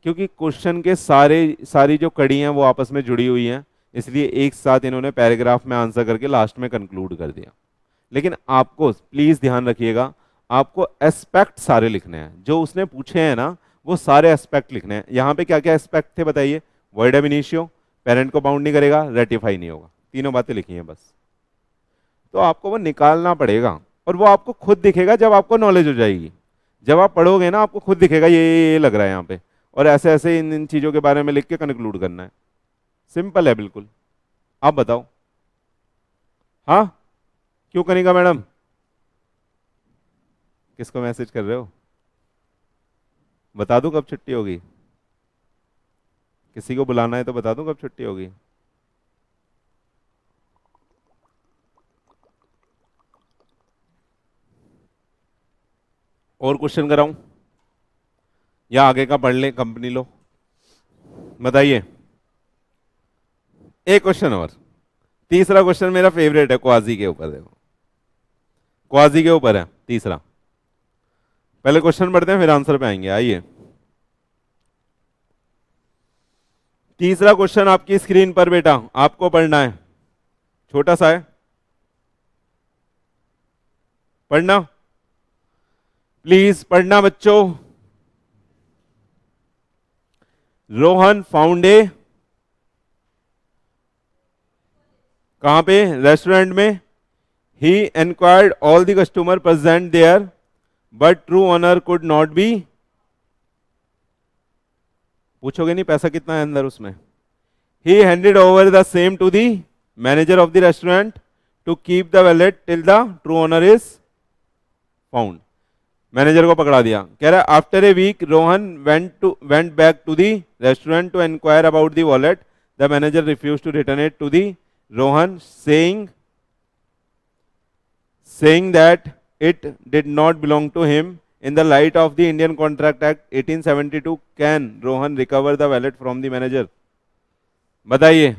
क्योंकि क्वेश्चन के सारी जो कड़ी हैं वो आपस में जुड़ी हुई हैं, इसलिए एक साथ इन्होंने पैराग्राफ में आंसर करके लास्ट में कंक्लूड कर दिया। लेकिन आपको प्लीज ध्यान रखिएगा, आपको एस्पेक्ट सारे लिखने हैं, जो उसने पूछे हैं ना वो सारे एस्पेक्ट लिखने हैं। यहां पे क्या क्या एस्पेक्ट थे बताइए, वॉइड एब इनिशियो, पेरेंट को बाउंड नहीं करेगा, रेटिफाई नहीं होगा, तीनों बातें लिखी हैं बस। तो आपको वो निकालना पड़ेगा, और वो आपको खुद दिखेगा जब आपको नॉलेज हो जाएगी। जब आप पढ़ोगे ना आपको खुद दिखेगा ये लग रहा है यहाँ पे, और ऐसे ऐसे इन चीजों के बारे में लिख के कंक्लूड करना है। सिंपल है बिल्कुल। आप बताओ, हाँ क्यों करेगा मैडम? किसको मैसेज कर रहे हो? बता दूं कब छुट्टी होगी? किसी को बुलाना है तो बता दूं कब छुट्टी होगी? और क्वेश्चन कराऊं या आगे का पढ़ ले, कंपनी लो? बताइए, एक क्वेश्चन और। तीसरा क्वेश्चन मेरा फेवरेट है, क्वाजी के ऊपर। देखो क्वाजी के ऊपर है तीसरा। पहले क्वेश्चन पढ़ते हैं फिर आंसर पे आएंगे। आइए, तीसरा क्वेश्चन आपकी स्क्रीन पर बेटा, आपको पढ़ना है, छोटा सा है, पढ़ना प्लीज, पढ़ना बच्चों। रोहन फाउंड ए, कहां पे? रेस्टोरेंट में। ही enquired all the customer present there but true owner could not be। पूछोगे नहीं पैसा कितना है अंदर उसमें। he handed over the same to the manager of the restaurant to keep the wallet till the true owner is found। Manager को पकड़ा दिया। कह रहा है after a week Rohan went back to the restaurant to inquire about the wallet। the manager refused to return it to the Rohan, saying that it did not belong to him। in the light of the Indian Contract Act 1872 can Rohan recover the wallet from the manager? बताइए।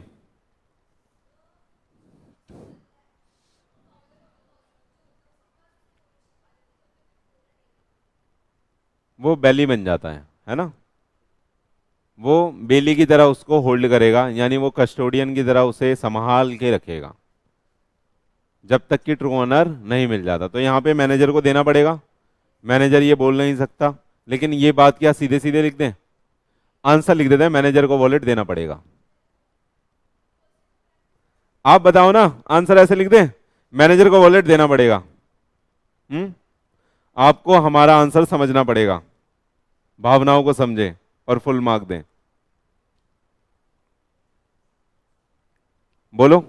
वो बेली बन जाता है ना, वो बेली की तरह उसको होल्ड करेगा, यानी वो कस्टोडियन की तरह उसे संभाल के रखेगा जब तक कि ट्रू ओनर नहीं मिल जाता। तो यहाँ पे मैनेजर को देना पड़ेगा। मैनेजर ये बोल नहीं सकता, लेकिन ये बात क्या सीधे सीधे लिख दें? आंसर लिख देते हैं, मैनेजर को वॉलेट देना पड़ेगा। आप बताओ ना, आंसर ऐसे लिख दें, मैनेजर को वॉलेट देना पड़ेगा। आपको हमारा आंसर समझना पड़ेगा, भावनाओं को समझें और फुल मार्क दें। बोलो,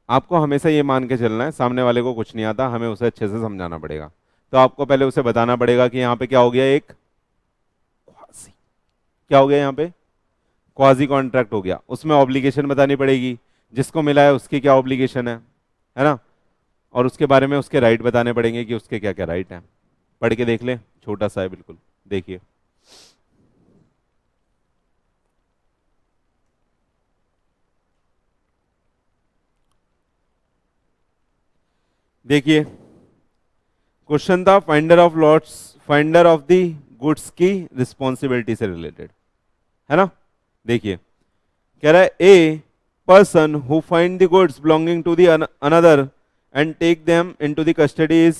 आपको हमेशा ये मान के चलना है सामने वाले को कुछ नहीं आता, हमें उसे अच्छे से समझाना पड़ेगा। तो आपको पहले उसे बताना पड़ेगा कि यहाँ पे क्या हो गया, एक क्वाजी, क्या हो गया यहाँ पे? क्वाजी कॉन्ट्रैक्ट हो गया। उसमें ऑब्लिगेशन बतानी पड़ेगी, जिसको मिला है उसकी क्या ऑब्लिगेशन है ना, और उसके बारे में उसके राइट बताने पड़ेंगे कि उसके क्या क्या राइट हैं। पढ़ के देख ले, छोटा सा है बिल्कुल, देखिए। देखिए क्वेश्चन था finder of lots, finder of the goods की रिस्पॉन्सिबिलिटी से रिलेटेड है ना। देखिए कह रहा है a person who find the goods belonging to the another and take them into the custody is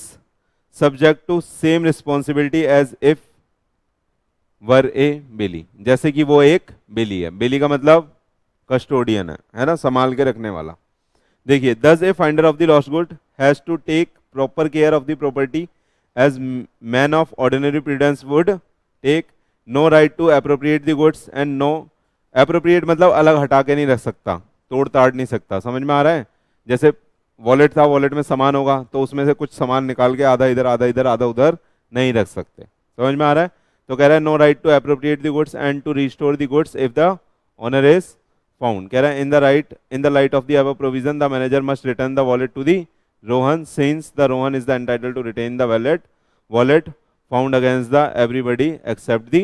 subject to same responsibility as if were a bailee, जैसे कि वो एक बेली है। बेली का मतलब कस्टोडियन है ना, संभाल के रखने वाला। देखिए, thus a finder of the lost good has to take proper care of the property as man of ordinary prudence would take, no right to appropriate the goods and no, appropriate मतलब अलग हटा के नहीं रख सकता, तोड़ ताड़ नहीं सकता। समझ में आ रहा है? जैसे वॉलेट था, वॉलेट में सामान होगा तो उसमें से कुछ सामान निकाल के आधा इधर आधा इधर आधा उधर नहीं रख सकते। समझ में आ रहा है? तो कह रहा है no right to appropriate the goods and to restore the goods if the owner is found. कह रहा है in the light of the above provision the manager must return the wallet to the Rohan since the Rohan is the entitled to retain the wallet found against the everybody except the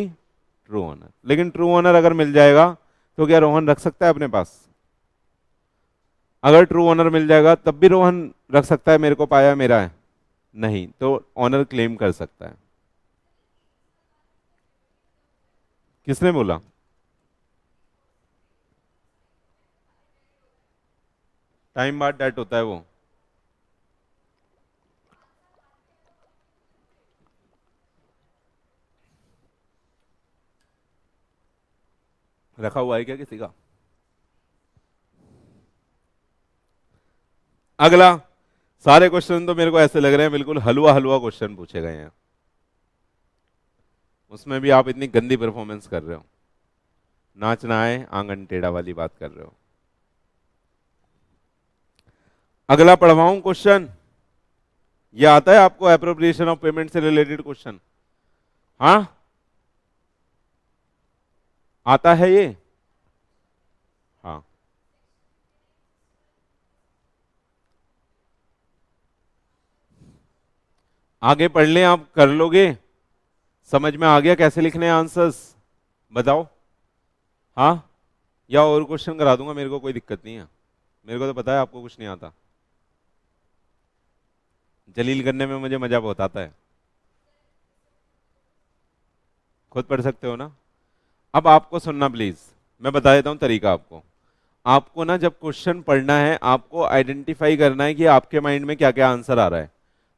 true owner. लेकिन true owner अगर मिल जाएगा तो क्या रोहन रख सकता है अपने पास? अगर ट्रू ओनर मिल जाएगा तब भी रोहन रख सकता है, मेरे को पाया मेरा है? नहीं, तो ऑनर क्लेम कर सकता है। किसने बोला? टाइम बाद डेट होता है वो। रखा हुआ है क्या किसी का? अगला, सारे क्वेश्चन तो मेरे को ऐसे लग रहे हैं बिल्कुल हलवा हलवा क्वेश्चन पूछे गए हैं, उसमें भी आप इतनी गंदी परफॉर्मेंस कर रहे हो, नाचना है आंगन टेढ़ा वाली बात कर रहे हो। अगला पढ़वाऊं क्वेश्चन? ये आता है आपको एप्रोप्रिएशन ऑफ पेमेंट से रिलेटेड क्वेश्चन? हाँ, आता है ये? हाँ, आगे पढ़ लें, आप कर लोगे? समझ में आ गया कैसे लिखने हैं आंसर्स? बताओ। हाँ, या और क्वेश्चन करा दूंगा, मेरे को कोई दिक्कत नहीं है, मेरे को तो पता है आपको कुछ नहीं आता। जलील करने में मुझे मजा बहुत आता है। खुद पढ़ सकते हो ना? अब आपको सुनना प्लीज, मैं बता देता हूं तरीका आपको। आपको ना जब क्वेश्चन पढ़ना है, आपको आइडेंटिफाई करना है कि आपके माइंड में क्या क्या आंसर आ रहा है।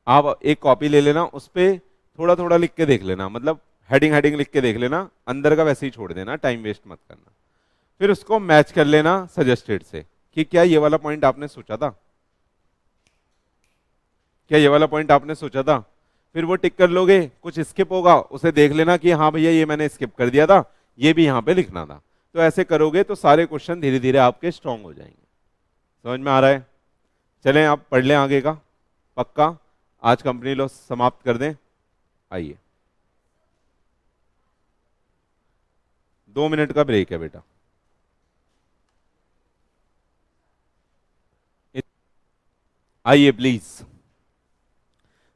आप एक कॉपी ले लेना, उस पर थोड़ा थोड़ा लिख के देख लेना, मतलब हेडिंग हेडिंग लिख के देख लेना, अंदर का वैसे ही छोड़ देना, टाइम वेस्ट मत करना। फिर उसको मैच कर लेना सजेस्टेड से कि क्या ये वाला पॉइंट आपने सोचा था, क्या ये वाला पॉइंट आपने सोचा था। फिर वो टिक कर लोगे, कुछ स्किप होगा उसे देख लेना कि हाँ भैया ये मैंने स्किप कर दिया था, ये भी यहाँ पे लिखना था। तो ऐसे करोगे तो सारे क्वेश्चन धीरे धीरे आपके स्ट्रांग हो जाएंगे। समझ में आ रहा है? चलें आप पढ़ लें आगे का, पक्का आज कंपनी लॉ समाप्त कर दें। आइए, 2 मिनट का ब्रेक है बेटा। आइए प्लीज।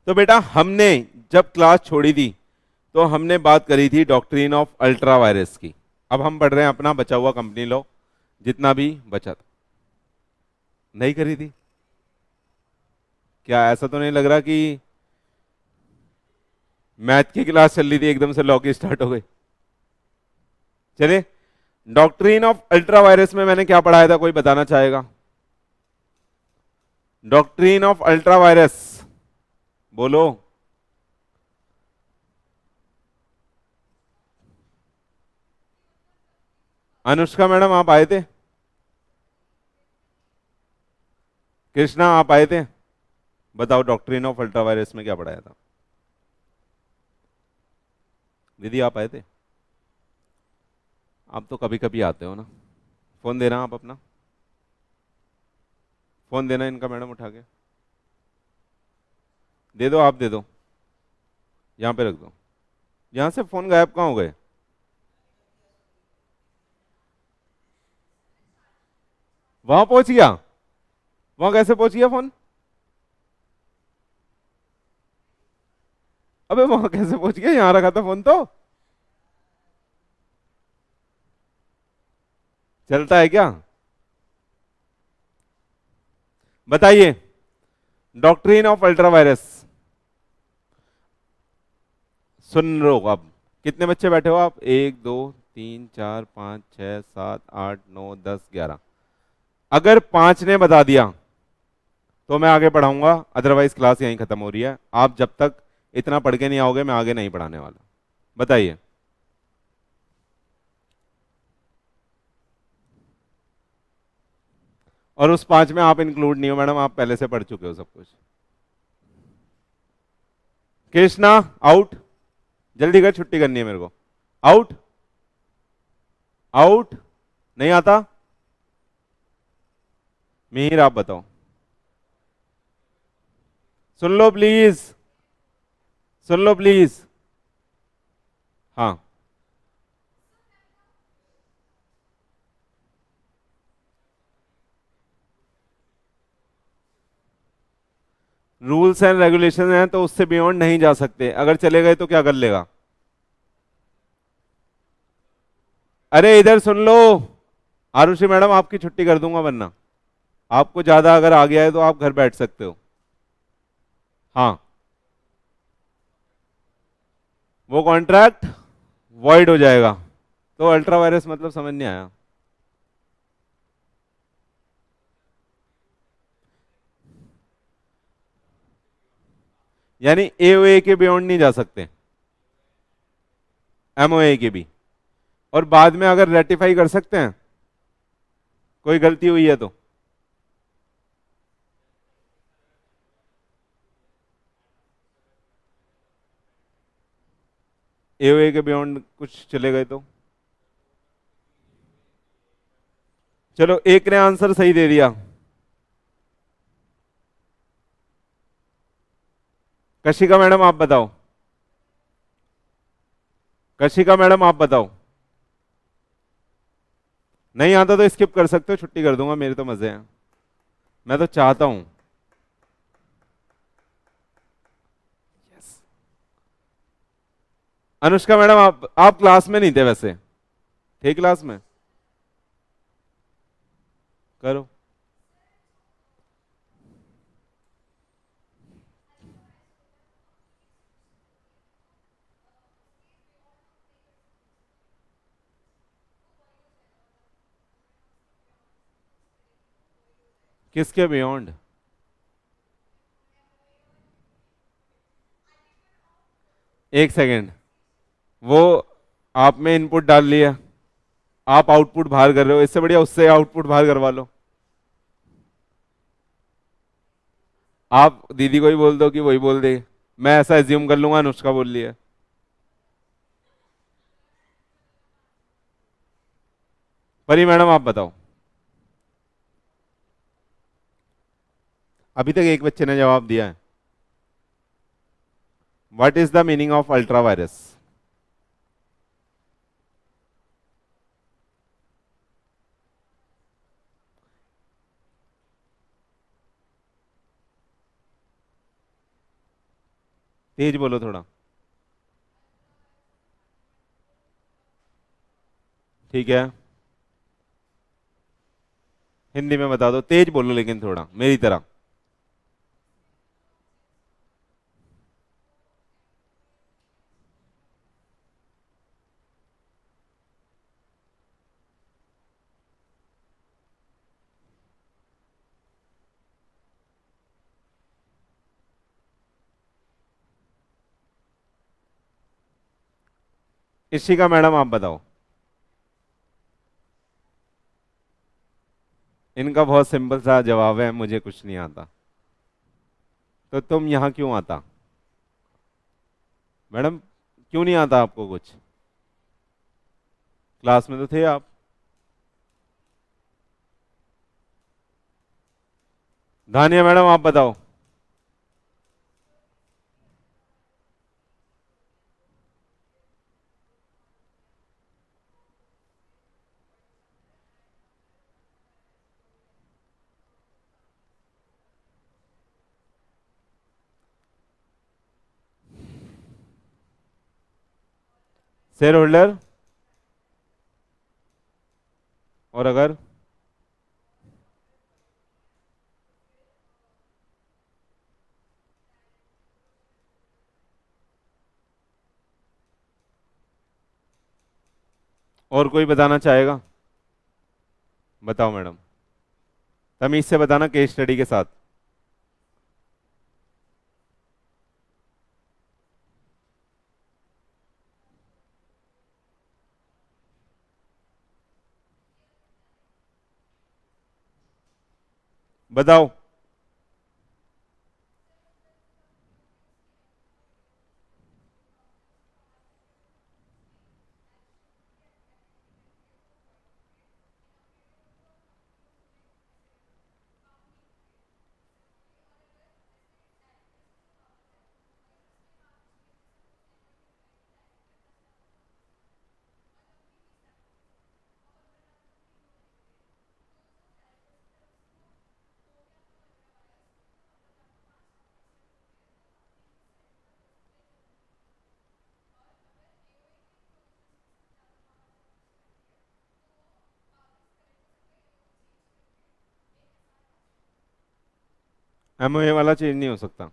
तो बेटा हमने जब क्लास छोड़ी थी तो हमने बात करी थी डॉक्ट्रिन ऑफ अल्ट्रा वायरस की। अब हम पढ़ रहे हैं अपना बचा हुआ कंपनी लॉ, जितना भी बचा था। नहीं करी थी क्या? ऐसा तो नहीं लग रहा कि मैथ की क्लास चल रही थी एकदम से लॉ की स्टार्ट हो गई। चलिए, डॉक्ट्रिन ऑफ अल्ट्रा वायरस में मैंने क्या पढ़ाया था, कोई बताना चाहेगा? डॉक्ट्रिन ऑफ अल्ट्रा वायरस बोलो। अनुष्का मैडम आप आए थे? कृष्णा आप आए थे? बताओ डॉक्ट्रिन ऑफ अल्ट्रा वायरस में क्या पढ़ाया था? दीदी आप आए थे? आप तो कभी कभी आते हो ना। फोन देना आप अपना, फोन देना इनका मैडम उठा के दे दो, आप दे दो, यहां पे रख दो। यहां से फोन गायब कहां हो गए? वहां पहुंच गया? वहां कैसे पहुंच गया फोन? अबे वहां कैसे पहुंच गया? यहां रखा था फोन तो। चलता है क्या? बताइए, डॉक्ट्रिन ऑफ अल्ट्रा वायरस सुन लो। अब कितने बच्चे बैठे हो आप? 1 2 3 4 5 6 7 8 9 10 11। अगर 5 ने बता दिया तो मैं आगे पढ़ाऊंगा, अदरवाइज क्लास यहीं खत्म हो रही है। आप जब तक इतना पढ़ के नहीं आओगे मैं आगे नहीं पढ़ाने वाला। बताइए। और उस 5 में आप इंक्लूड नहीं हो मैडम, आप पहले से पढ़ चुके हो सब कुछ। कृष्णा आउट, जल्दी कर, छुट्टी करनी है मेरे को। आउट, आउट, नहीं आता। मिहिर आप बताओ, सुन लो प्लीज, सुन लो प्लीज। हाँ, रूल्स एंड रेगुलेशन हैं तो उससे बियॉन्ड नहीं जा सकते, अगर चले गए तो क्या कर लेगा। अरे इधर सुन लो, आरुषि मैडम आपकी छुट्टी कर दूंगा, वरना आपको ज्यादा अगर आ गया है तो आप घर बैठ सकते हो। हाँ, वो कॉन्ट्रैक्ट वॉइड हो जाएगा। तो अल्ट्रा वायरस मतलब समझ नहीं आया। यानी एओए के बियॉन्ड नहीं जा सकते, एमओए के भी। और बाद में अगर रेटिफाई कर सकते हैं, कोई गलती हुई है तो। एओए के बियॉन्ड कुछ चले गए तो। चलो एक ने आंसर सही दे दिया। कशिका मैडम आप बताओ, कशिका मैडम आप बताओ। नहीं आता तो स्किप कर सकते हो, छुट्टी कर दूंगा, मेरे तो मजे हैं। मैं तो चाहता हूं। अनुष्का मैडम आप क्लास में नहीं थे वैसे, थे क्लास में। करो। किसके बियॉन्ड। एक सेकेंड, वो आप में इनपुट डाल लिया, आप आउटपुट बाहर कर रहे हो, इससे बढ़िया उससे आउटपुट बाहर करवा लो। आप दीदी को ही बोल दो कि वही बोल दे, मैं ऐसा एज्यूम कर लूंगा अनुष्का बोल लिया। परी मैडम आप बताओ। अभी तक एक बच्चे ने जवाब दिया है। What is the meaning of ultra vires. तेज बोलो थोड़ा। ठीक है, हिंदी में बता दो, तेज बोलो लेकिन थोड़ा मेरी तरह। इशिका मैडम आप बताओ। इनका बहुत सिंपल सा जवाब है, मुझे कुछ नहीं आता। तो तुम यहां क्यों आता। मैडम क्यों नहीं आता आपको कुछ, क्लास में तो थे आप। धानिया मैडम आप बताओ। शेयर होल्डर, और अगर। और कोई बताना चाहेगा। बताओ मैडम, तमीज से बताना, केस स्टडी के साथ। बताओ। एमओए वाला चेंज नहीं हो सकता।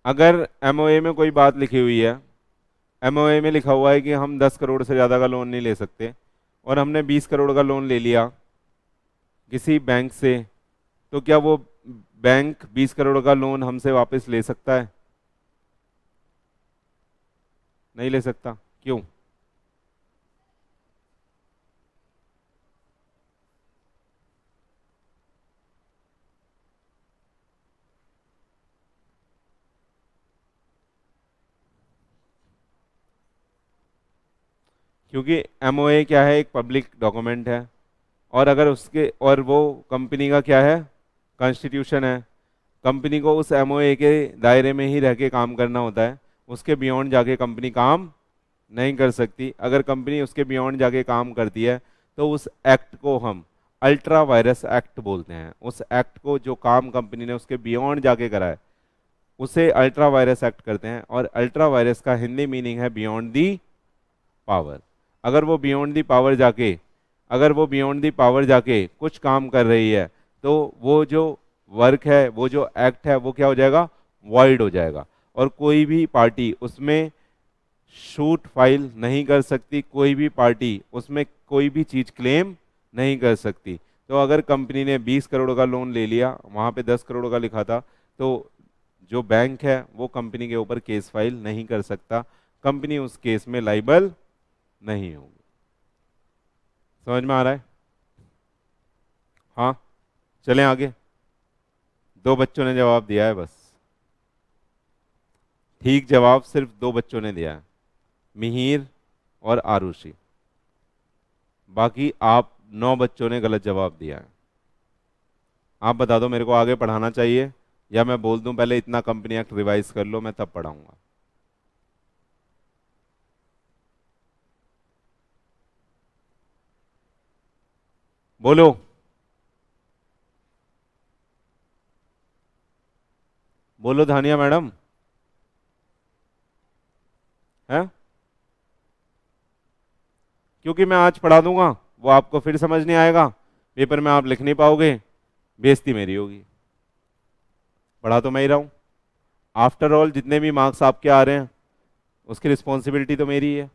अगर एमओए में कोई बात लिखी हुई है, एमओए में लिखा हुआ है कि हम 10 करोड़ से ज़्यादा का लोन नहीं ले सकते, और हमने 20 करोड़ का लोन ले लिया किसी बैंक से, तो क्या वो बैंक 20 करोड़ का लोन हमसे वापस ले सकता है? नहीं ले सकता। क्यों? क्योंकि एमओए क्या है, एक पब्लिक डॉक्यूमेंट है, और अगर उसके, और वो कंपनी का क्या है, कॉन्स्टिट्यूशन है। कंपनी को उस एमओए के दायरे में ही रह के काम करना होता है, उसके बियॉन्ड जाके कंपनी काम नहीं कर सकती। अगर कंपनी उसके बियॉन्ड जाके काम करती है तो उस एक्ट को हम अल्ट्रा वायरस एक्ट बोलते हैं। उस एक्ट को, जो काम कंपनी ने उसके बियॉन्ड जाके करा है, उसे अल्ट्रा वायरस एक्ट करते हैं। और अल्ट्रा वायरस का हिंदी मीनिंग है बियॉन्ड दी पावर। अगर वो बियॉन्ड दी पावर जाके, अगर वो बियॉन्ड दी पावर जाके कुछ काम कर रही है, तो वो जो वर्क है, वो जो एक्ट है, वो क्या हो जाएगा, वॉइड हो जाएगा। और कोई भी पार्टी उसमें शूट फाइल नहीं कर सकती, कोई भी पार्टी उसमें कोई भी चीज क्लेम नहीं कर सकती। तो अगर कंपनी ने 20 करोड़ का लोन ले लिया, वहां पे 10 करोड़ का लिखा था, तो जो बैंक है वो कंपनी के ऊपर केस फाइल नहीं कर सकता, कंपनी उस केस में लाइबल नहीं होगी। समझ में आ रहा है? हाँ, चलें आगे। दो बच्चों ने जवाब दिया है बस, ठीक जवाब सिर्फ दो बच्चों ने दिया है, मिहिर और आरुषि। बाकी आप 9 बच्चों ने गलत जवाब दिया है। आप बता दो, मेरे को आगे पढ़ाना चाहिए या मैं बोल दूं पहले इतना कंपनी एक्ट रिवाइज कर लो, मैं तब पढ़ाऊंगा? बोलो। बोलो धानिया मैडम। है? क्योंकि मैं आज पढ़ा दूंगा, वो आपको फिर समझ नहीं आएगा, पेपर में आप लिख नहीं पाओगे, बेइज्जती मेरी होगी। पढ़ा तो मैं ही रहा हूं। आफ्टर ऑल जितने भी मार्क्स आपके आ रहे हैं उसकी रिस्पॉन्सिबिलिटी तो मेरी है,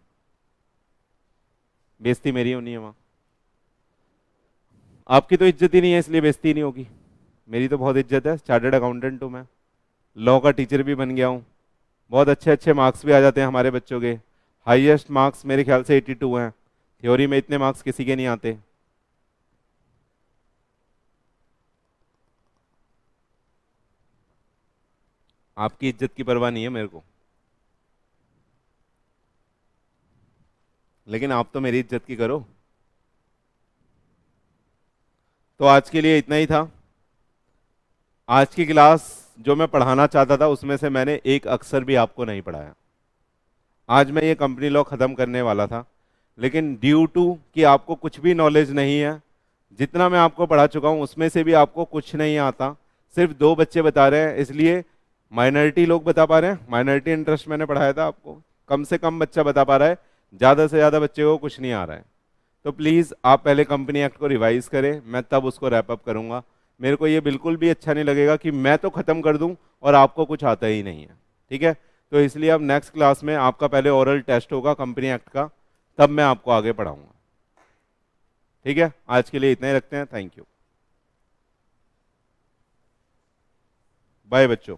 बेइज्जती मेरी होनी है वहां। आपकी तो इज्जत ही नहीं है इसलिए बेइज्जती नहीं होगी, मेरी तो बहुत इज्जत है। चार्टर्ड अकाउंटेंट हूं मैं, लॉ का टीचर भी बन गया हूं, बहुत अच्छे अच्छे मार्क्स भी आ जाते हैं हमारे बच्चों के। हाईएस्ट मार्क्स मेरे ख्याल से 82 हैं, थ्योरी में इतने मार्क्स किसी के नहीं आते। आपकी इज्जत की परवाह नहीं है मेरे को, लेकिन आप तो मेरी इज्जत की करो। तो आज के लिए इतना ही था। आज की क्लास जो मैं पढ़ाना चाहता था उसमें से मैंने एक अक्षर भी आपको नहीं पढ़ाया। आज मैं ये कंपनी लॉ खत्म करने वाला था, लेकिन ड्यू टू कि आपको कुछ भी नॉलेज नहीं है, जितना मैं आपको पढ़ा चुका हूं उसमें से भी आपको कुछ नहीं आता, सिर्फ दो बच्चे बता रहे हैं, इसलिए माइनॉरिटी लोग बता पा रहे हैं। माइनॉरिटी इंटरेस्ट मैंने पढ़ाया था आपको, कम से कम बच्चा बता पा रहा है, ज़्यादा से ज़्यादा बच्चे को कुछ नहीं आ रहा है। तो प्लीज़ आप पहले कंपनी एक्ट को रिवाइज करें, मैं तब उसको रैप अप करूंगा। मेरे को ये बिल्कुल भी अच्छा नहीं लगेगा कि मैं तो ख़त्म कर दूं और आपको कुछ आता ही नहीं है। ठीक है? तो इसलिए अब नेक्स्ट क्लास में आपका पहले ओरल टेस्ट होगा कंपनी एक्ट का, तब मैं आपको आगे पढ़ाऊंगा। ठीक है? आज के लिए इतना ही रखते हैं। थैंक यू, बाय बच्चों।